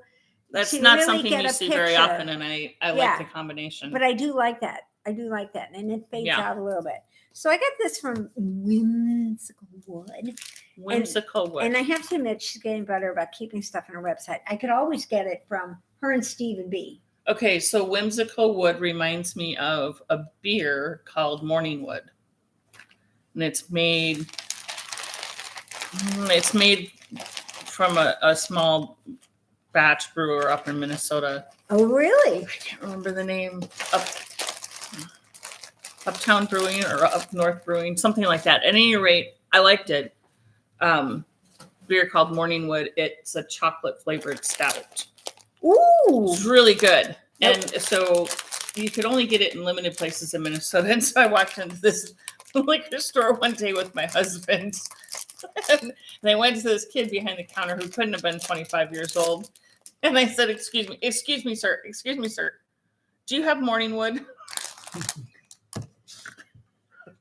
That's to not really something you see very picture. often, and I like the combination. But I do like that. And it fades out a little bit. So I got this from Whimsical Wood. And I have to admit, she's getting better about keeping stuff on her website. I could always get it from her and Stephen B. Okay, so Whimsical Wood reminds me of a beer called Morning Wood. And it's made from a small batch brewer up in Minnesota. Oh, really? I can't remember the name. Uptown Brewing or Up North Brewing, something like that. At any rate, I liked it. Beer called Morning Wood. It's a chocolate flavored stout. Ooh, it's really good. Yep. And so you could only get it in limited places in Minnesota. And so I walked into this liquor store one day with my husband. And I went to this kid behind the counter who couldn't have been 25 years old. And I said, excuse me, sir. Do you have Morning Wood?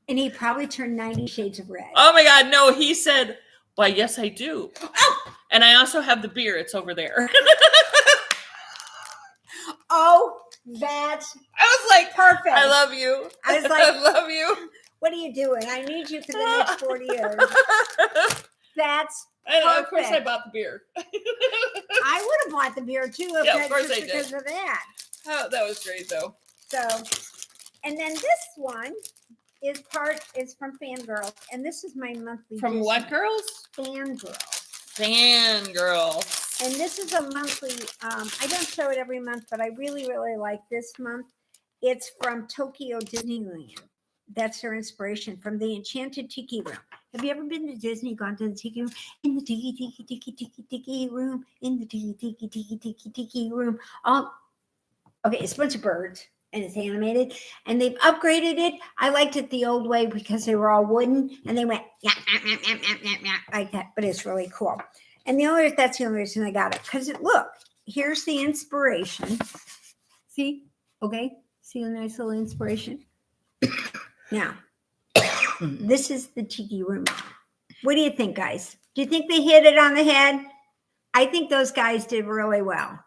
And he probably turned 90 shades of red. Oh my God, no. He said, why, yes, I do. Oh! And I also have the beer. It's over there. Oh, that's I was like, perfect. I love you. I was like, I love you. What are you doing? I need you for the next 40 years. That's and perfect. of course I bought the beer. I would have bought the beer too if yeah, of course I because did. of that. Oh, that was great though. So, and then this one is from Fangirl, and this is my monthly. From Disney. what girls? Fangirl. And this is a monthly. I don't show it every month, but I really, really like this month. It's from Tokyo Disneyland. That's their inspiration from the Enchanted Tiki Room. Have you ever been to Disney? Gone to the Tiki Room? In the Tiki Room. In the Tiki Room. Okay, it's a bunch of birds. And it's animated, and they've upgraded it. I liked it the old way because they were all wooden, and they went like that. But it's really cool. And that's the only reason I got it because look, here's the inspiration. See, okay, See a nice little inspiration. Now, this is the tiki room. What do you think, guys? Do you think they hit it on the head? I think those guys did really well.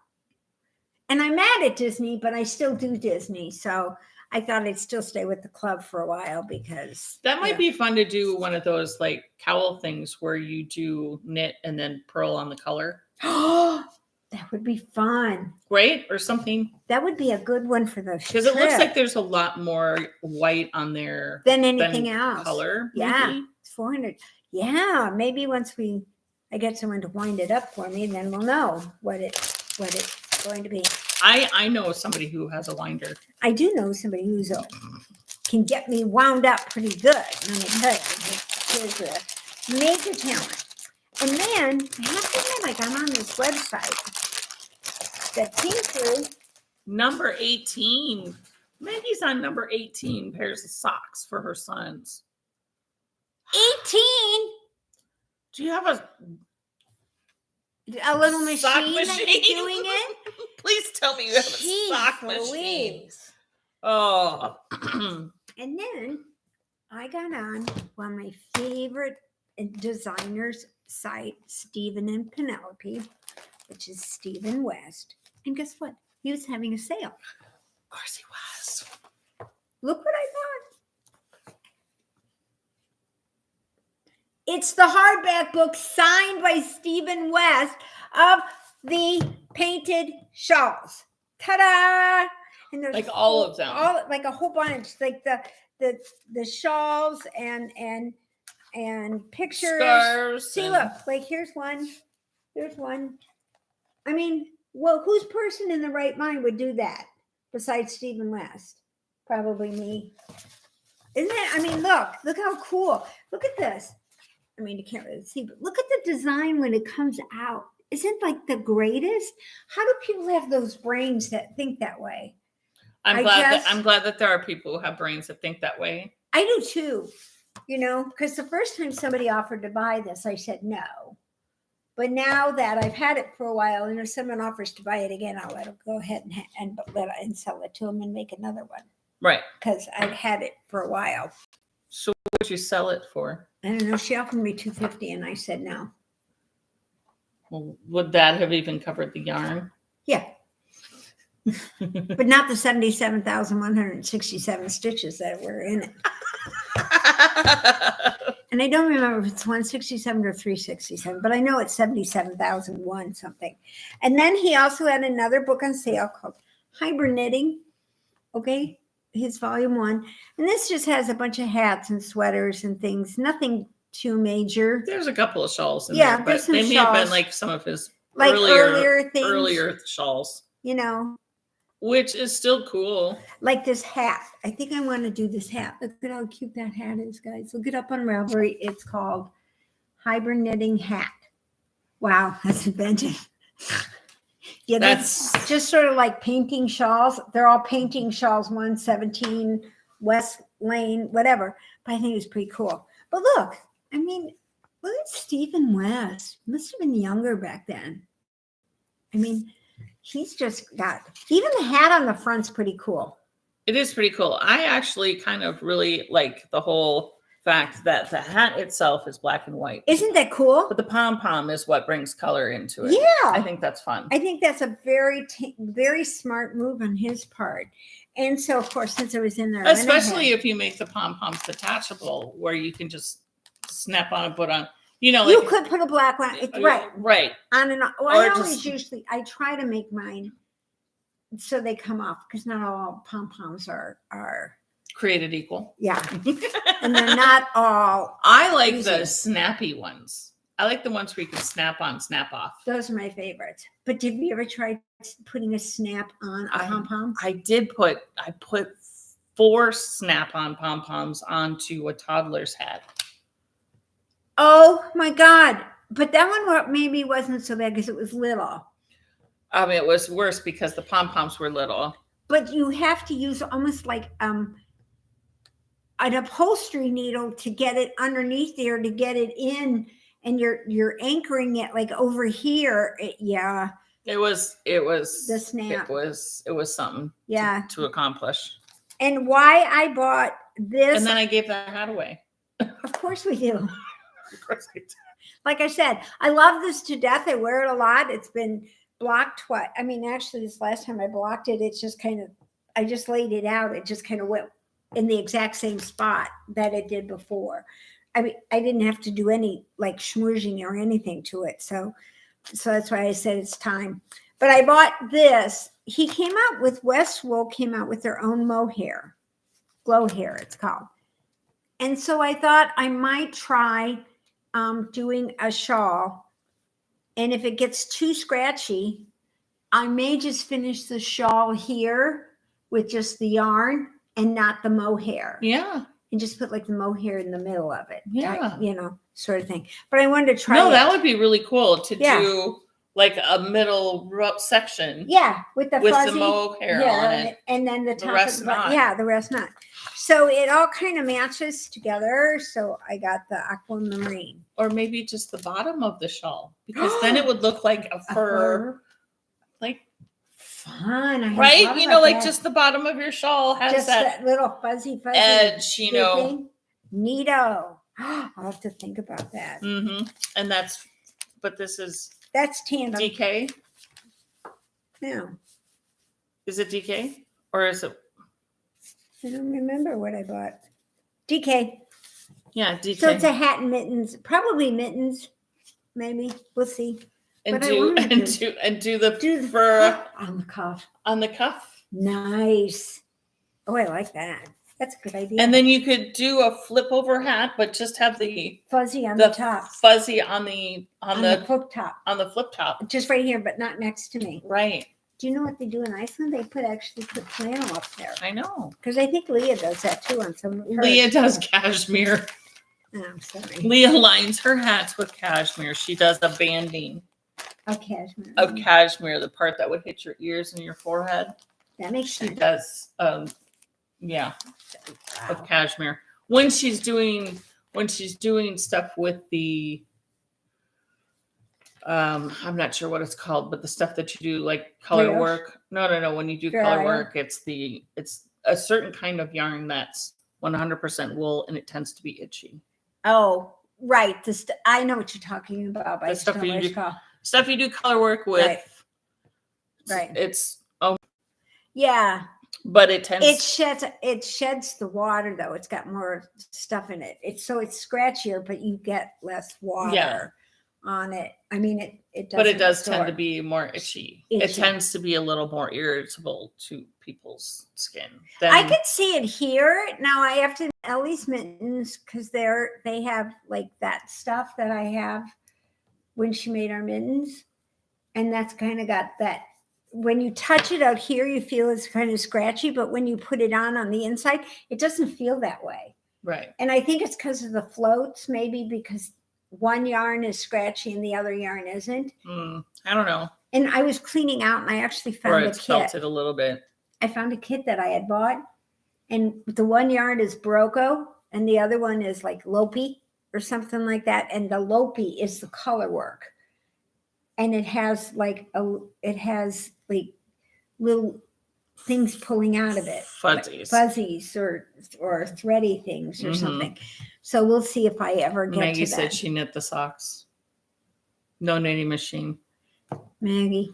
And I'm mad at Disney, but I still do Disney. So I thought I'd still stay with the club for a while because that might be fun to do one of those like cowl things where you do knit and then purl on the color. Oh, that would be fun. Right? Or something. That would be a good one for the Because it looks like there's a lot more white on there than anything else. Color. Yeah. Maybe. It's 400. Yeah. Maybe once I get someone to wind it up for me, then we'll know what it's going to be. I know somebody who has a winder. I do know somebody who can get me wound up pretty good. Let me tell you, he's a major talent. And then I have to admit, like I'm on this website that came through. Number 18. Maggie's on number 18 pairs of socks for her sons. 18? Do you have a little machine sock that you're doing it? Please tell me you have a sock machine. Oh. And then I got on one of my favorite designers site, Stephen and Penelope, which is Stephen West. And guess what? He was having a sale. Of course he was. Look what I bought. It's the hardback book signed by Stephen West of the painted shawls. Ta-da! And there's like all of them. Like a whole bunch. Like the shawls and pictures. Scarves. See, look, like here's one. Here's one. I mean, well, whose person in the right mind would do that besides Stephen West? Probably me. Isn't it? I mean, look how cool. Look at this. I mean, you can't really see, but look at the design when it comes out. Isn't it like the greatest? How do people have those brains that think that way? I'm glad that there are people who have brains that think that way. I do too. You know, because the first time somebody offered to buy this, I said no. But now that I've had it for a while, and if someone offers to buy it again, I'll let them go ahead and sell it to them and make another one. Right. Because I've had it for a while. So what would you sell it for? I don't know. She offered me $250, and I said no. Well, would that have even covered the yarn? Yeah. But not the 77,167 stitches that were in it. And I don't remember if it's 167 or 367, but I know it's 77,001 something. And then he also had another book on sale called Hybrid Knitting. Okay. His volume 1. And this just has a bunch of hats and sweaters and things. Nothing too major. There's a couple of shawls in there, but they may have been like some of his like earlier shawls. You know. Which is still cool. Like this hat. I think I want to do this hat. Look at how cute that hat is, guys. Look it up on Ravelry. It's called Hybrid Knitting Hat. Wow, that's inventive. Yeah, that's just sort of like painting shawls. They're all painting shawls, 117 West Lane, whatever. But I think it's pretty cool. But look, I mean, look at Stephen West. He must have been younger back then. I mean, he's just got, even the hat on the front's pretty cool. It is pretty cool. I actually kind of really like the whole fact that the hat itself is black and white. Isn't that cool? But the pom-pom is what brings color into it. Yeah. I think that's fun. I think that's a very smart move on his part. And so, of course, since I was in there. Especially if you make the pom-poms detachable, where you can just snap on and put on. You know, you could put a black one, right on and on. Well, I try to make mine so they come off because not all pom poms are created equal. Yeah, and they're not all. I like the snappy ones. I like the ones where you can snap on, snap off. Those are my favorites. But have you ever tried putting a snap on a pom pom? I put 4 snap on pom poms onto a toddler's hat. Oh my God. But that one maybe wasn't so bad because it was little. It was worse because the pom-poms were little. But you have to use almost like an upholstery needle to get it underneath there to get it in, and you're anchoring it like over here. Yeah. It was The snap. it was something Yeah. to accomplish. And why I bought this. And then I gave that hat away. Of course we do. Of course I did. Like I said, I love this to death. I wear it a lot. It's been blocked twice. I mean, actually, this last time I blocked it, it's just kind of, I just laid it out. It just kind of went in the exact same spot that it did before. I mean, I didn't have to do any like schmoozing or anything to it. So that's why I said it's time. But I bought this. He came out with, West Wool came out with their own mohair, glow hair it's called. And so I thought I might try doing a shawl. And if it gets too scratchy, I may just finish the shawl here with just the yarn and not the mohair. Yeah. And just put like the mohair in the middle of it. Yeah. You know, sort of thing. But I wanted to try No, it. that would be really cool to do like a middle section. Yeah, with the fuzzy, mohair on it. And then the top rest of not. Yeah, the rest not. So it all kind of matches together. So I got the aquamarine. Or maybe just the bottom of the shawl. Because then it would look like a fur. Like fun. I right? You know, like that. Just the bottom of your shawl has just that little fuzzy edge, you know. Neato. I'll have to think about that. Mm-hmm. And that's tandem. DK? No. Is it DK? Or is it? I don't remember what I bought. DK. Yeah, DK. So it's a hat and mittens. Probably mittens. Maybe. We'll see. And do the fur on the cuff. On the cuff. Nice. Oh, I like that. That's a good idea. And then you could do a flip over hat, but just have the fuzzy on the top. Fuzzy on the flip top. On the flip top. Just right here, but not next to me. Right. Do you know what they do in Iceland? They actually put flannel up there. I know. Because I think Leah does that too on some of hers. Leah does cashmere. Oh, I'm sorry. Leah lines her hats with cashmere. She does a banding. Of cashmere. Of cashmere, the part that would hit your ears and your forehead. That makes sense. She does of cashmere. When she's doing stuff with the I'm not sure what it's called, but the stuff that you do like color work. No. When you do color work, it's a certain kind of yarn that's 100% wool and it tends to be itchy. Oh, right. I know what you're talking about. The stuff you do color work with. Right. Yeah. But it sheds the water though. It's got more stuff in it. It's scratchier, but you get less water on it. I mean it does. But it does tend to be more itchy. It tends to be a little more irritable to people's skin. I could see it here. Now I have to Ellie's mittens because they have like that stuff that I have when she made our mittens. And that's kind of got that. When you touch it out here, you feel it's kind of scratchy, but when you put it on the inside, it doesn't feel that way. Right. And I think it's because of the floats, maybe because one yarn is scratchy and the other yarn isn't. I don't know. And I was cleaning out and I actually found a kit. Felt it a little bit. I found a kit that I had bought, and the one yarn is Barocco and the other one is like Lopi or something like that. And the Lopi is the color work. And it has like little things pulling out of it. Fuzzies or thready things or something. So we'll see if I ever get Maggie to that. Maggie said she knit the socks. No knitting machine. Maggie.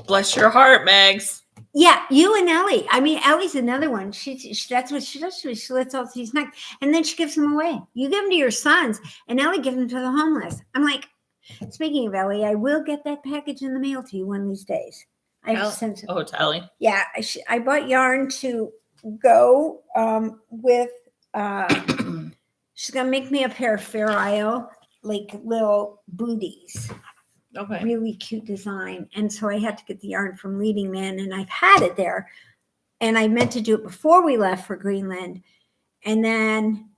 Bless your heart, Mags. Yeah, you and Ellie. I mean, Ellie's another one. She that's what she does. She lets all these snacks, and then she gives them away. You give them to your sons, and Ellie gives them to the homeless. I'm like, speaking of Ellie, I will get that package in the mail to you one of these days. I have to send some. Oh, to Ellie. Yeah, I bought yarn to go with. She's gonna make me a pair of Fair Isle, like little booties. Okay. Really cute design. And so I had to get the yarn from Leading Man, and I've had it there. And I meant to do it before we left for Greenland. And then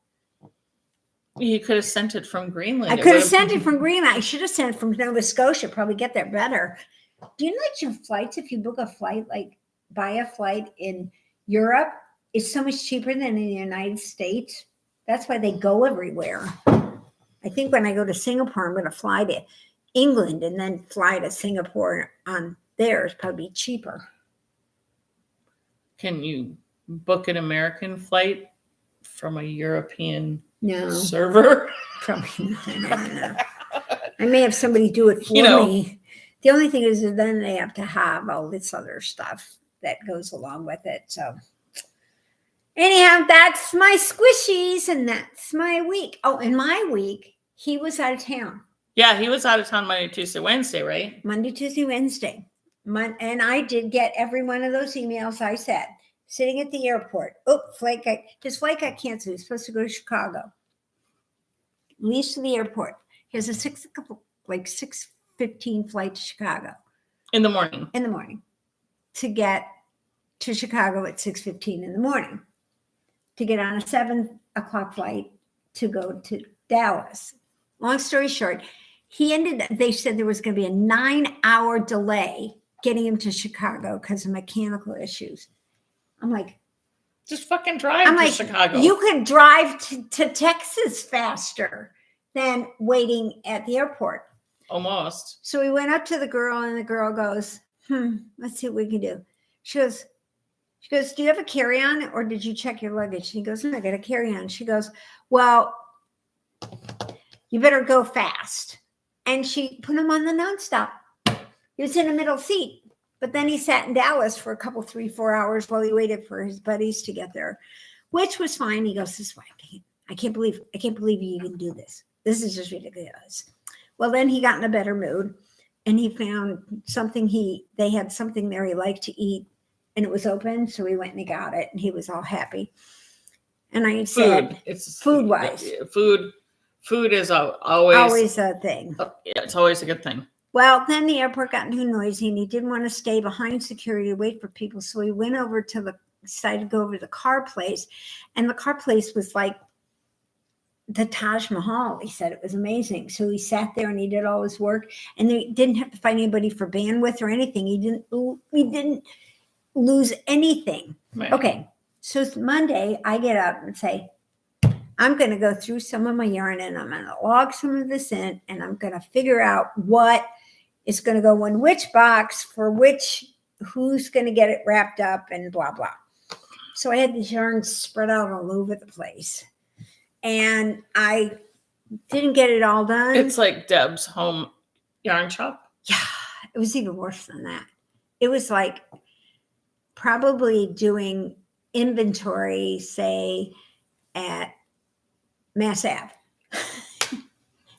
you could have sent it from Greenland. I could have sent it from Greenland. I should have sent it from Nova Scotia. Probably get there better. Do you know that your flights, if you book a flight, like buy a flight in Europe, is so much cheaper than in the United States? That's why they go everywhere. I think when I go to Singapore, I'm going to fly England and then fly to Singapore on theirs, probably cheaper. Can you book an American flight from a European server? Probably not. No. I may have somebody do it for me. The only thing is that then they have to have all this other stuff that goes along with it. So anyhow, that's my squishies and that's my week. Oh, and my week, he was out of town. Yeah, he was out of town Monday, Tuesday, Wednesday, right? Monday, Tuesday, Wednesday. And I did get every one of those emails I said. Sitting at the airport. Oh, his flight got canceled. He was supposed to go to Chicago. Leaves to the airport. He has a 6:15 flight to Chicago. In the morning. In the morning. To get to Chicago at 6:15 in the morning. To get on a 7 o'clock flight to go to Dallas. Long story short, they said there was going to be a 9-hour delay getting him to Chicago because of mechanical issues. I'm like, just fucking drive to Chicago. You could drive to Texas faster than waiting at the airport. Almost. So we went up to the girl and the girl goes, let's see what we can do. She goes, do you have a carry-on or did you check your luggage? He goes, no, I got a carry-on. She goes, well, you better go fast. And she put him on the nonstop. He was in the middle seat. But then he sat in Dallas for a couple, 3-4 hours while he waited for his buddies to get there, which was fine. He goes, this is why I can't believe you can do this. This is just ridiculous. Well, then he got in a better mood and he found something they had something there he liked to eat and it was open. So we went and he got it and he was all happy. And I said, food-wise. Food is always a thing. Yeah, it's always a good thing. Well, then the airport got too noisy and he didn't want to stay behind security to wait for people. So he went over decided to go over to the car place. And the car place was like the Taj Mahal. He said it was amazing. So he sat there and he did all his work and they didn't have to find anybody for bandwidth or anything. He didn't lose anything. Right. Okay. So Monday I get up and say, I'm going to go through some of my yarn and I'm going to log some of this in and I'm going to figure out what is going to go in which box for who's going to get it wrapped up and blah, blah. So I had these yarns spread out all over the place and I didn't get it all done. It's like Deb's home yarn shop. Yeah, it was even worse than that. It was like probably doing inventory, say, at Mass Ave.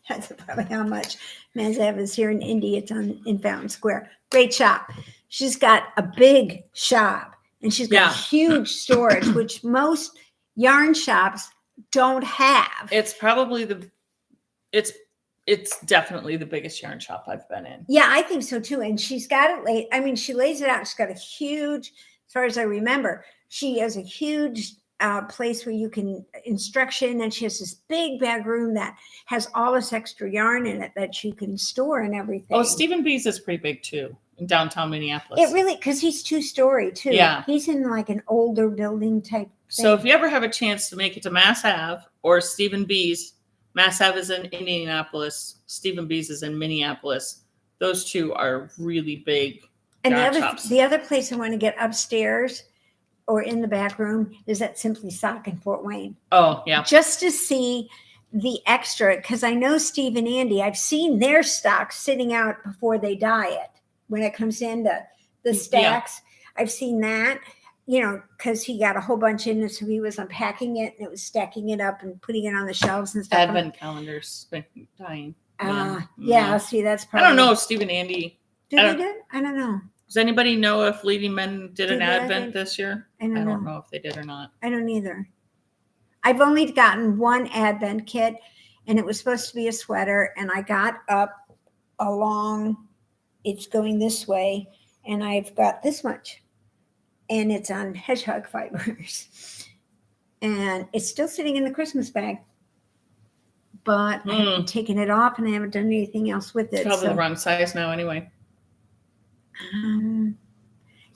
That's probably how much Mass Ave is here in Indy. It's in Fountain Square. Great shop. She's got a big shop and she's got huge storage, which most yarn shops don't have. It's probably it's definitely the biggest yarn shop I've been in. Yeah, I think so too. And she's got it laid. I mean, she lays it out. She's got a huge, as far as I remember, she has a huge place where you can instruction, and she has this big bag room that has all this extra yarn in it that you can store and everything. Oh, Stephen B's is pretty big too in downtown Minneapolis. It really, because he's 2-story too. Yeah, he's in like an older building type thing. So if you ever have a chance to make it to Mass Ave or Stephen B's, Mass Ave is in Indianapolis, Stephen B's is in Minneapolis. Those two are really big. And the other place I want to get upstairs or in the back room is at Simply Sock in Fort Wayne. Oh, yeah. Just to see the extra, because I know Steve and Andy, I've seen their stock sitting out before they dye it. When it comes in the stacks, I've seen that, because he got a whole bunch in it. So he was unpacking it and it was stacking it up and putting it on the shelves and stuff. Advent calendars dying. See, that's probably. I don't know if Steve and Andy. Did they do it? I don't know. Does anybody know if Leading Men did an Advent this year? I don't know if they did or not. I don't either. I've only gotten one Advent kit, and it was supposed to be a sweater, and I got up along, it's going this way, and I've got this much, and it's on hedgehog fibers, and it's still sitting in the Christmas bag, but I haven't taken it off, and I haven't done anything else with it. It's probably the wrong size now anyway.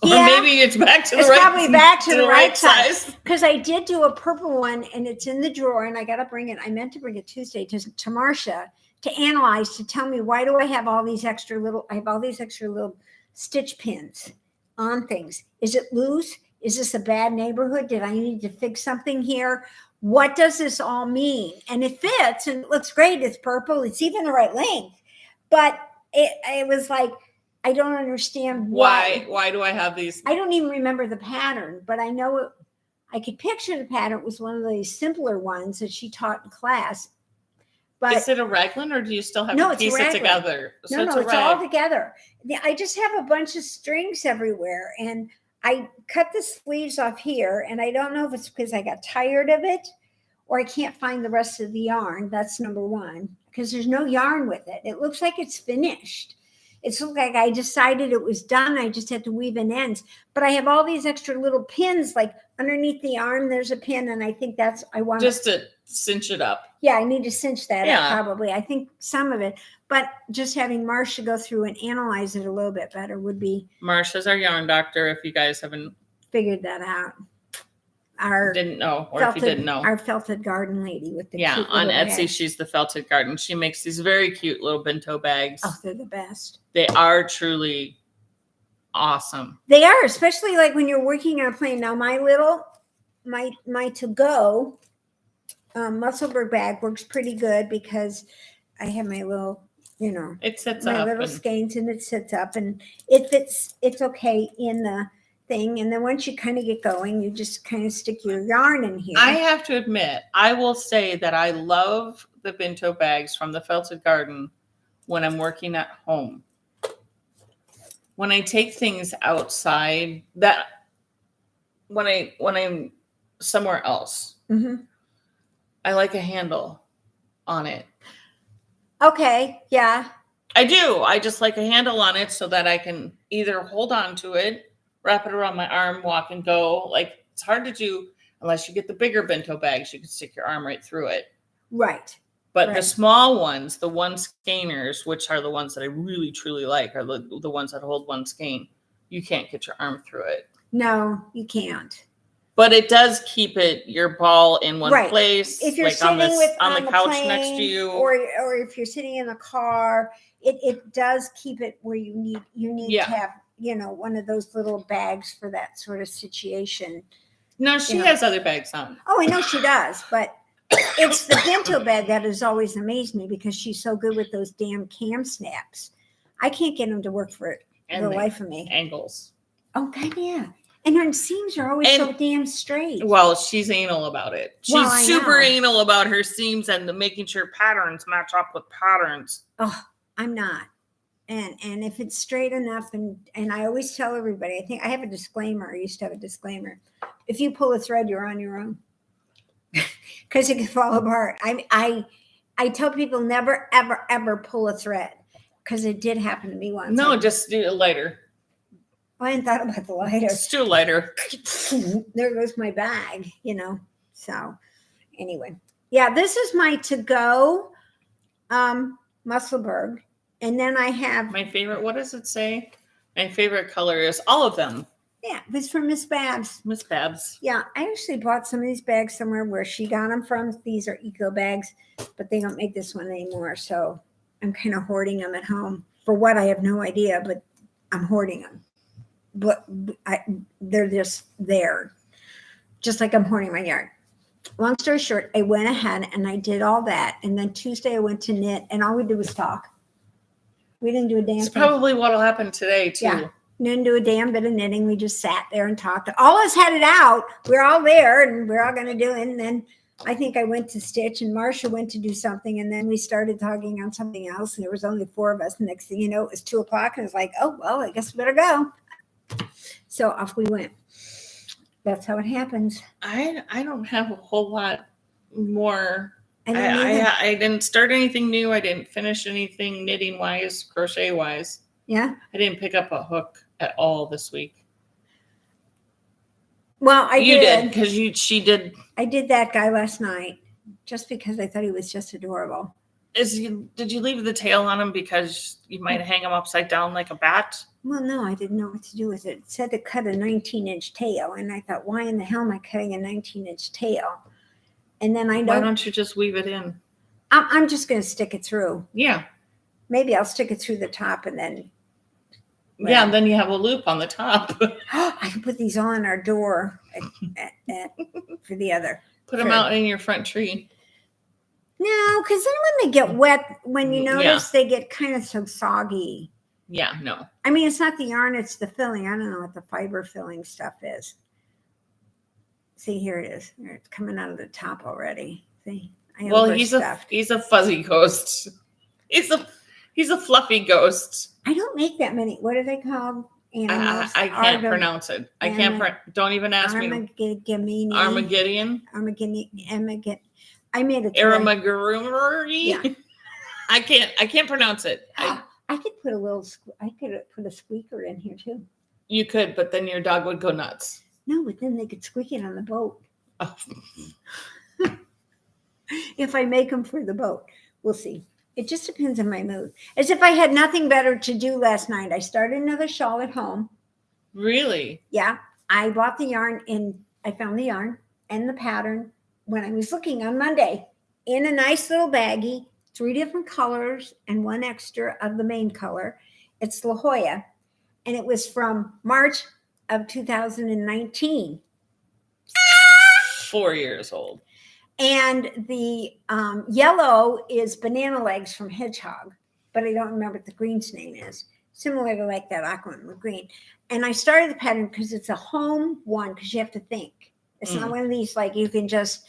Or Yeah. maybe it's back to the It's right. probably back to the right size. Because I did do a purple one, and it's in the drawer, and I got to bring it. I meant to bring it Tuesday to Marcia to analyze, to tell me why do I have all these extra little. I have all these extra little stitch pins on things. Is it loose? Is this a bad neighborhood? Did I need to fix something here? What does this all mean? And it fits, and it looks great. It's purple. It's even the right length, but it was like, I don't understand Why do I have these? I don't even remember the pattern, but I know it. I could picture the pattern. It was one of these simpler ones that she taught in class. But is it a raglan, or do you still have No, to it's a piece it raglan. together? no, it's all together. I just have a bunch of strings everywhere, and I cut the sleeves off here, and I don't know if it's because I got tired of it or I can't find the rest of the yarn. That's number one, because there's no yarn with it. It looks like it's finished. It's like I decided it was done. I just had to weave in ends. But I have all these extra little pins, like underneath the arm, there's a pin. And I think I want just to cinch it up. Yeah, I need to cinch that up probably. I think some of it. But just having Marcia go through and analyze it a little bit better would be. Marcia's our yarn doctor, if you guys haven't figured that out. Didn't know, or if you didn't know. Our felted garden lady with the cute on Etsy, bags. she's the felted garden. She makes these very cute little bento bags. Oh, they're the best. They are truly awesome. They are, especially like when you're working on a plane. Now, my to-go Musselburgh bag works pretty good because I have my little, it sits my up little skeins, and it sits up, and it fits. It's okay in the thing. And then once you kind of get going, you just kind of stick your yarn in here. I have to admit, I will say that I love the bento bags from the Felted Garden when I'm working at home. When I take things outside, that when I'm somewhere else, I like a handle on it. Okay, yeah. I do. I just like a handle on it so that I can either hold on to it, wrap it around my arm, walk and go. Like, it's hard to do unless you get the bigger bento bags. You can stick your arm right through it. Right. But the small ones, the one skeiners, which are the ones that I really, truly like, are the ones that hold one skein. You can't get your arm through it. No, you can't. But it does keep your ball in one place. If you're like sitting on the couch plane, next to you, or if you're sitting in the car, it does keep it where you need to have, one of those little bags for that sort of situation. No, she has other bags on. Oh, I know she does, but it's the bento bag that has always amazed me because she's so good with those damn cam snaps. I can't get them to work for the life of me. Angles. Oh, God, yeah. And her seams are always so damn straight. Well, she's anal about it. She's super anal about her seams and making sure patterns match up with patterns. Oh, I'm not. And if it's straight enough, and I always tell everybody, I think I have a disclaimer. I used to have a disclaimer. If you pull a thread, you're on your own. Because it can fall apart. I tell people never, ever, ever pull a thread. Because it did happen to me once. No, just do a lighter. I hadn't thought about the lighter. Just do a lighter. There goes my bag, So anyway. Yeah, this is my to-go Musselburgh. And then I have my favorite. What does it say? My favorite color is all of them. Yeah, it's from Miss Babs. Miss Babs. Yeah, I actually bought some of these bags somewhere where she got them from. These are eco bags, but they don't make this one anymore. So I'm kind of hoarding them at home. For what, I have no idea, but I'm hoarding them. But they're just there. Just like I'm hoarding my yarn. Long story short, I went ahead and I did all that. And then Tuesday I went to knit, and all we did was talk. We didn't do a damn thing. It's probably what'll happen today, too. Yeah. Didn't do a damn bit of knitting. We just sat there and talked. All of us had it out. We're all there, and we're all going to do it. And then I think I went to stitch, and Marcia went to do something, and then we started talking on something else. And there was only 4 of us. Next thing you know, it was 2:00, and it's like, oh, well, I guess we better go. So off we went. That's how it happens. I don't have a whole lot more. I didn't start anything new. I didn't finish anything knitting wise, crochet wise. Yeah. I didn't pick up a hook at all this week. Well, you did because she did. I did that guy last night just because I thought he was just adorable. Did you leave the tail on him because you might hang him upside down like a bat? Well, no, I didn't know what to do with it. It said to cut a 19-inch tail. And I thought, why in the hell am I cutting a 19-inch tail? And then I know. Why don't you just weave it in? I'm just going to stick it through. Yeah. Maybe I'll stick it through the top and then. Well, yeah, and then you have a loop on the top. I can put these on our door for the other. Put them out in your front tree. No, because then when they get wet, when you notice they get kind of so soggy. Yeah, no. I mean, it's not the yarn, it's the filling. I don't know what the fiber filling stuff is. See, here it is. It's coming out of the top already. See? Well, he's a fuzzy ghost. He's a fluffy ghost. I don't make that many. What are they called? Animals. I can't pronounce it. I can't. Don't even ask me. Armageddon. Armageddon. I made a Aramagurumuri. Yeah. I can't pronounce it. I could put a squeaker in here too. You could, but then your dog would go nuts. No, but then they could squeak it on the boat. Oh. If I make them for the boat, we'll see. It just depends on my mood. As if I had nothing better to do last night. I started another shawl at home. Really? Yeah. I bought the yarn I found the yarn and the pattern when I was looking on Monday in a nice little baggie, 3 different colors and 1 extra of the main color. It's La Jolla. And it was from March of 2019. 4 years old. And the yellow is banana legs from Hedgehog, but I don't remember what the green's name is. Similar to like that aquamarine with green. And I started the pattern because it's a home one, because you have to think. It's not one of these like you can just,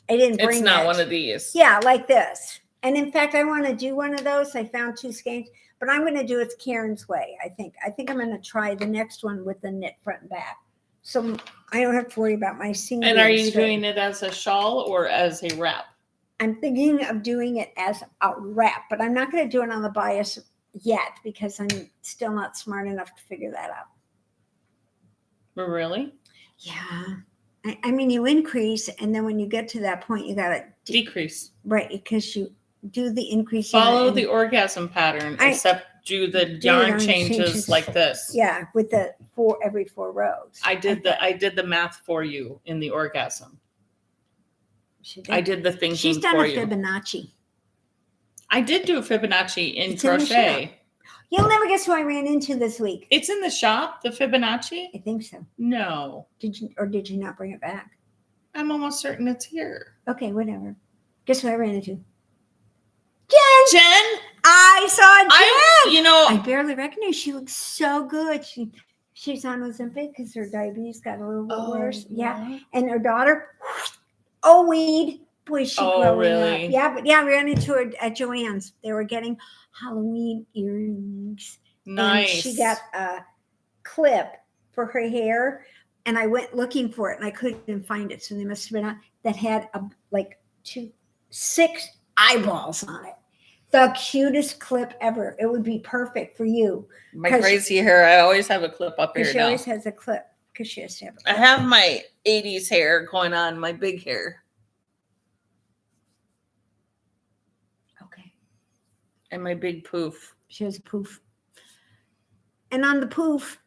I didn't bring It's not one of these. Yeah, like this. And in fact, I want to do one of those. I found 2 skeins, but I'm going to do it Karen's way, I think. I think I'm going to try the next one with the knit front and back. So I don't have to worry about my seam. And are you doing it as a shawl or as a wrap? I'm thinking of doing it as a wrap, but I'm not going to do it on the bias yet because I'm still not smart enough to figure that out. Really? Yeah. I mean, you increase, and then when you get to that point, you got to decrease. Right, because you do the increase. Follow the orgasm pattern, except do the yarn changes like this. Yeah, with the every 4 rows. I did the math for you in the orgasm. I did the thinking for you. She's done a Fibonacci. I did do a Fibonacci in crochet. You'll never guess who I ran into this week. It's in the shop, the Fibonacci? I think so. No. Did you not bring it back? I'm almost certain it's here. Okay, whatever. Guess who I ran into? Jen! I saw Jen! I barely recognize. She looks so good. She's on Ozempic because her diabetes got a little bit worse. Yeah. And her daughter, weed. Boy, she growing really? up. Yeah, but I ran into her at Joann's. They were getting Halloween earrings. Nice. And she got a clip for her hair, and I went looking for it, and I couldn't find it. So they must have been that had 6 eyeballs on it. The cutest clip ever. It would be perfect for you. My crazy hair. I always have a clip up here. She always has a clip because she has to have a clip. I have my 80s hair going on, my big hair. Okay. And my big poof. She has a poof. And on the poof,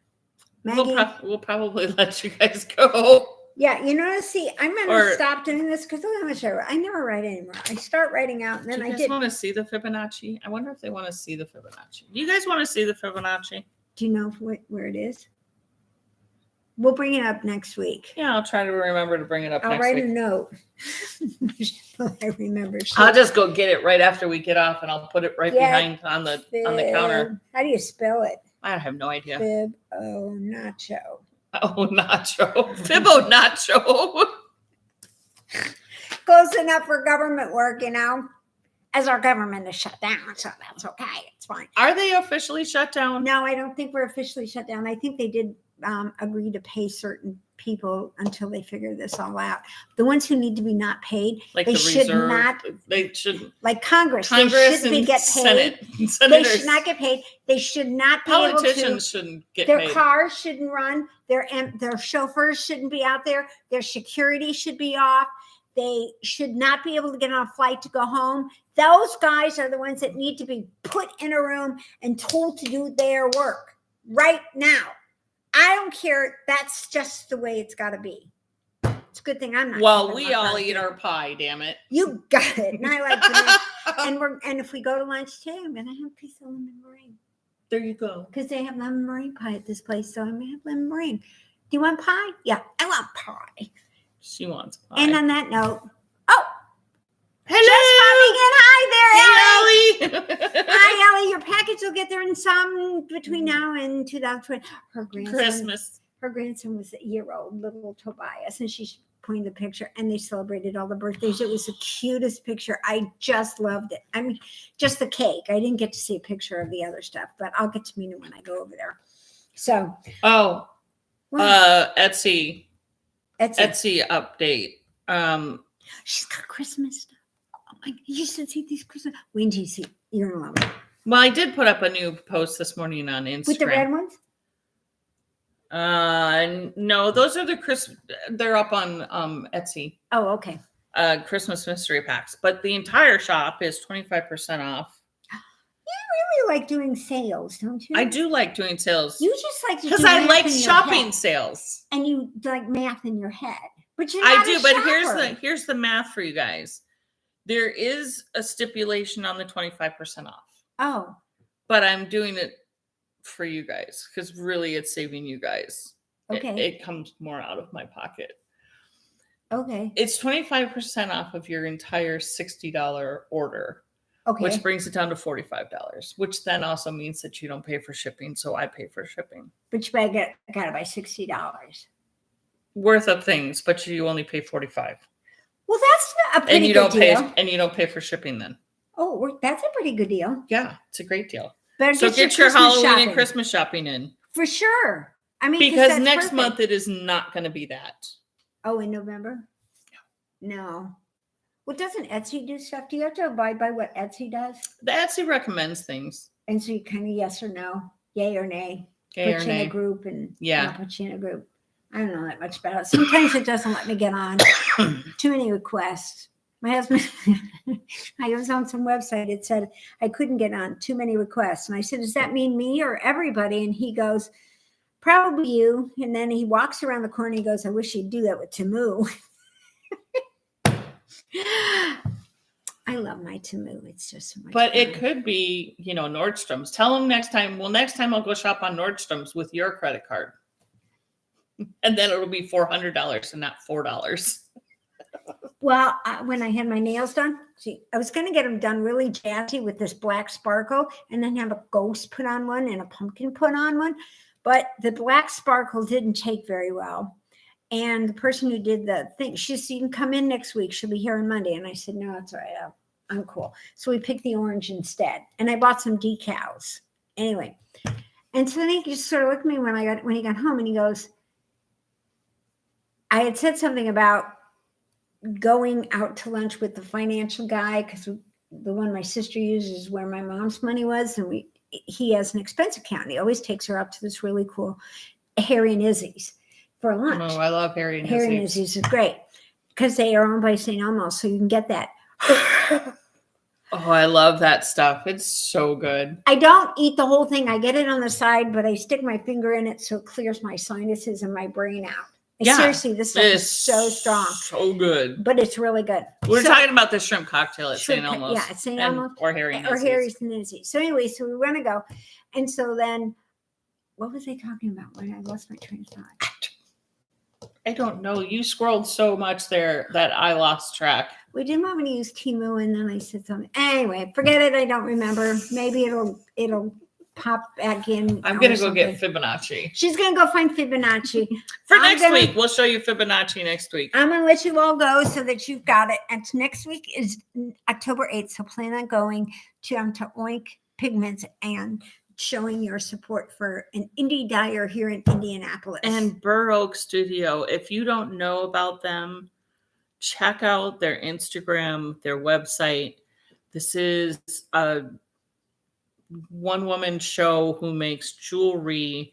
Maggie. We'll probably let you guys go. Yeah, see, I'm going to stop doing this because I never write anymore. I start writing out, and then I just want to see the Fibonacci. I wonder if they want to see the Fibonacci. Do you guys want to see the Fibonacci? Do you know where it is? We'll bring it up next week. Yeah, I'll try to remember to bring it up next week. I'll write a note. I remember. I'll just go get it right after we get off, and I'll put it right behind on the counter. How do you spell it? I have no idea. Fibonacci. Oh, nacho. Fibbo nacho. Close enough for government work, as our government is shut down, so that's okay. It's fine. Are they officially shut down? No, I don't think we're officially shut down. I think they did agree to pay certain people until they figure this all out. The ones who need to be not paid, like they should reserve, not. They should. Like Congress they shouldn't get paid. Senators. They should not get paid. They should not be Politicians able to. Shouldn't get their paid. Their cars shouldn't run. Their chauffeurs shouldn't be out there. Their security should be off. They should not be able to get on a flight to go home. Those guys are the ones that need to be put in a room and told to do their work. right now. I don't care. That's just the way it's got to be. It's a good thing I'm not. Well, we all eat our pie, damn it. You got it. And I like banana. And if we go to lunch today, I'm gonna have a piece of lemon meringue. There you go. Because they have lemon meringue pie at this place, so I'm gonna have lemon meringue. Do you want pie? Yeah, I want pie. She wants pie. And on that note, hello, just popping in. Hi there, Ellie. Hi, Ellie. Your package will get there in some between now and 2020. Her grandson was a year-old, little Tobias, and she pointed the picture, and they celebrated all the birthdays. It was the cutest picture. I just loved it. I mean, just the cake. I didn't get to see a picture of the other stuff, but I'll get to meet him when I go over there. So, Etsy update. She's got Christmas stuff. Oh my! You should see these Christmas. When do you see? You're gonna love it. Well, I did put up a new post this morning on Instagram with the red ones. No, those are they're up on Etsy. Oh, okay. Christmas mystery packs, but the entire shop is 25% off. You really like doing sales, don't you? I do like doing sales. You just like to because I like shopping sales, and you like math in your head. But I do. But here's the math for you guys. There is a stipulation on the 25% off. Oh, but I'm doing it for you guys because really it's saving you guys. Okay. It comes more out of my pocket. Okay. It's 25% off of your entire $60 order. Okay. Which brings it down to $45, which then also means that you don't pay for shipping, so I pay for shipping. But you gotta buy $60 worth of things, but you only pay $45. Well, that's a pretty good deal. And you don't pay for shipping then. Oh, that's a pretty good deal. Yeah, it's a great deal. So get your Halloween and Christmas shopping in. For sure. I mean, because next month it is not going to be that. Oh, in November? No. Well, doesn't Etsy do stuff? Do you have to abide by what Etsy does? The Etsy recommends things. And so you kind of yes or no, yay or nay. Yay put or you nay. In a group and yeah. Put you in a group. I don't know that much about it. Sometimes it doesn't let me get on. Too many requests. My husband, I was on some website. It said I couldn't get on. Too many requests. And I said, does that mean me or everybody? And he goes, probably you. And then he walks around the corner. And he goes, I wish you'd do that with Temu. I love my Temu. It's just so much But fun. it could be, Nordstrom's. Tell them next time. Well, next time I'll go shop on Nordstrom's with your credit card. And then it'll be $400 and not $4. Well, when I had my nails done, I was going to get them done really jazzy with this black sparkle and then have a ghost put on one and a pumpkin put on one. But the black sparkle didn't take very well. And the person who did the thing, she said, you can come in next week. She'll be here on Monday. And I said, no, it's all right. I'm cool. So we picked the orange instead. And I bought some decals. Anyway. And so then he just sort of looked at me when he got home and he goes, I had said something about going out to lunch with the financial guy because the one my sister uses is where my mom's money was. And he has an expense account. And he always takes her up to this really cool Harry and Izzy's for lunch. Oh, I love Harry and Izzy's. Harry and Izzy's is great because they are owned by St. Elmo's, so you can get that. Oh, I love that stuff. It's so good. I don't eat the whole thing. I get it on the side, but I stick my finger in it so it clears my sinuses and my brain out. Yeah, seriously, this stuff is so strong. So good. But it's really good. We're talking about the shrimp cocktail at St. Elmo's. Yeah, at St. Elmo's. Or Harry and Izzy's. Or Harry's and Izzy's. So anyway, so we want to go. And so then, what was I talking about when I lost my train of thought? I don't know. You scrolled so much there that I lost track. We didn't want me to use Temu, and then I said something. Anyway, forget it. I don't remember. Maybe it'll pop back in. I'm gonna go get Fibonacci. She's gonna go find Fibonacci for next week. We'll show you Fibonacci next week. I'm gonna let you all go so that you've got it. And next week is October 8th, so plan on going to Oink Pigments and showing your support for an indie dyer here in Indianapolis and Burr Oak Studio. If you don't know about them, check out their Instagram, their website. This is a one-woman show who makes jewelry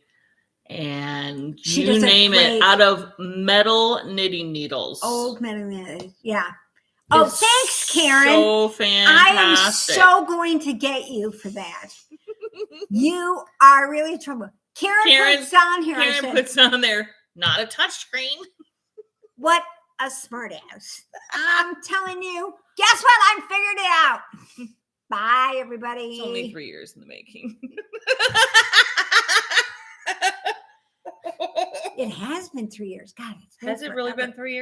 and you name it out of metal knitting needles. Old metal knitting, yeah. Oh, thanks, Karen. So fantastic. I am so going to get you for that. You are really trouble. Karen puts on here. I Karen said, puts on there, not a touch screen. what a smart ass. I'm telling you. Guess what? I figured it out. Bye, everybody. It's only 3 years in the making. It has been 3 years. God, it's Has it really been 3 years?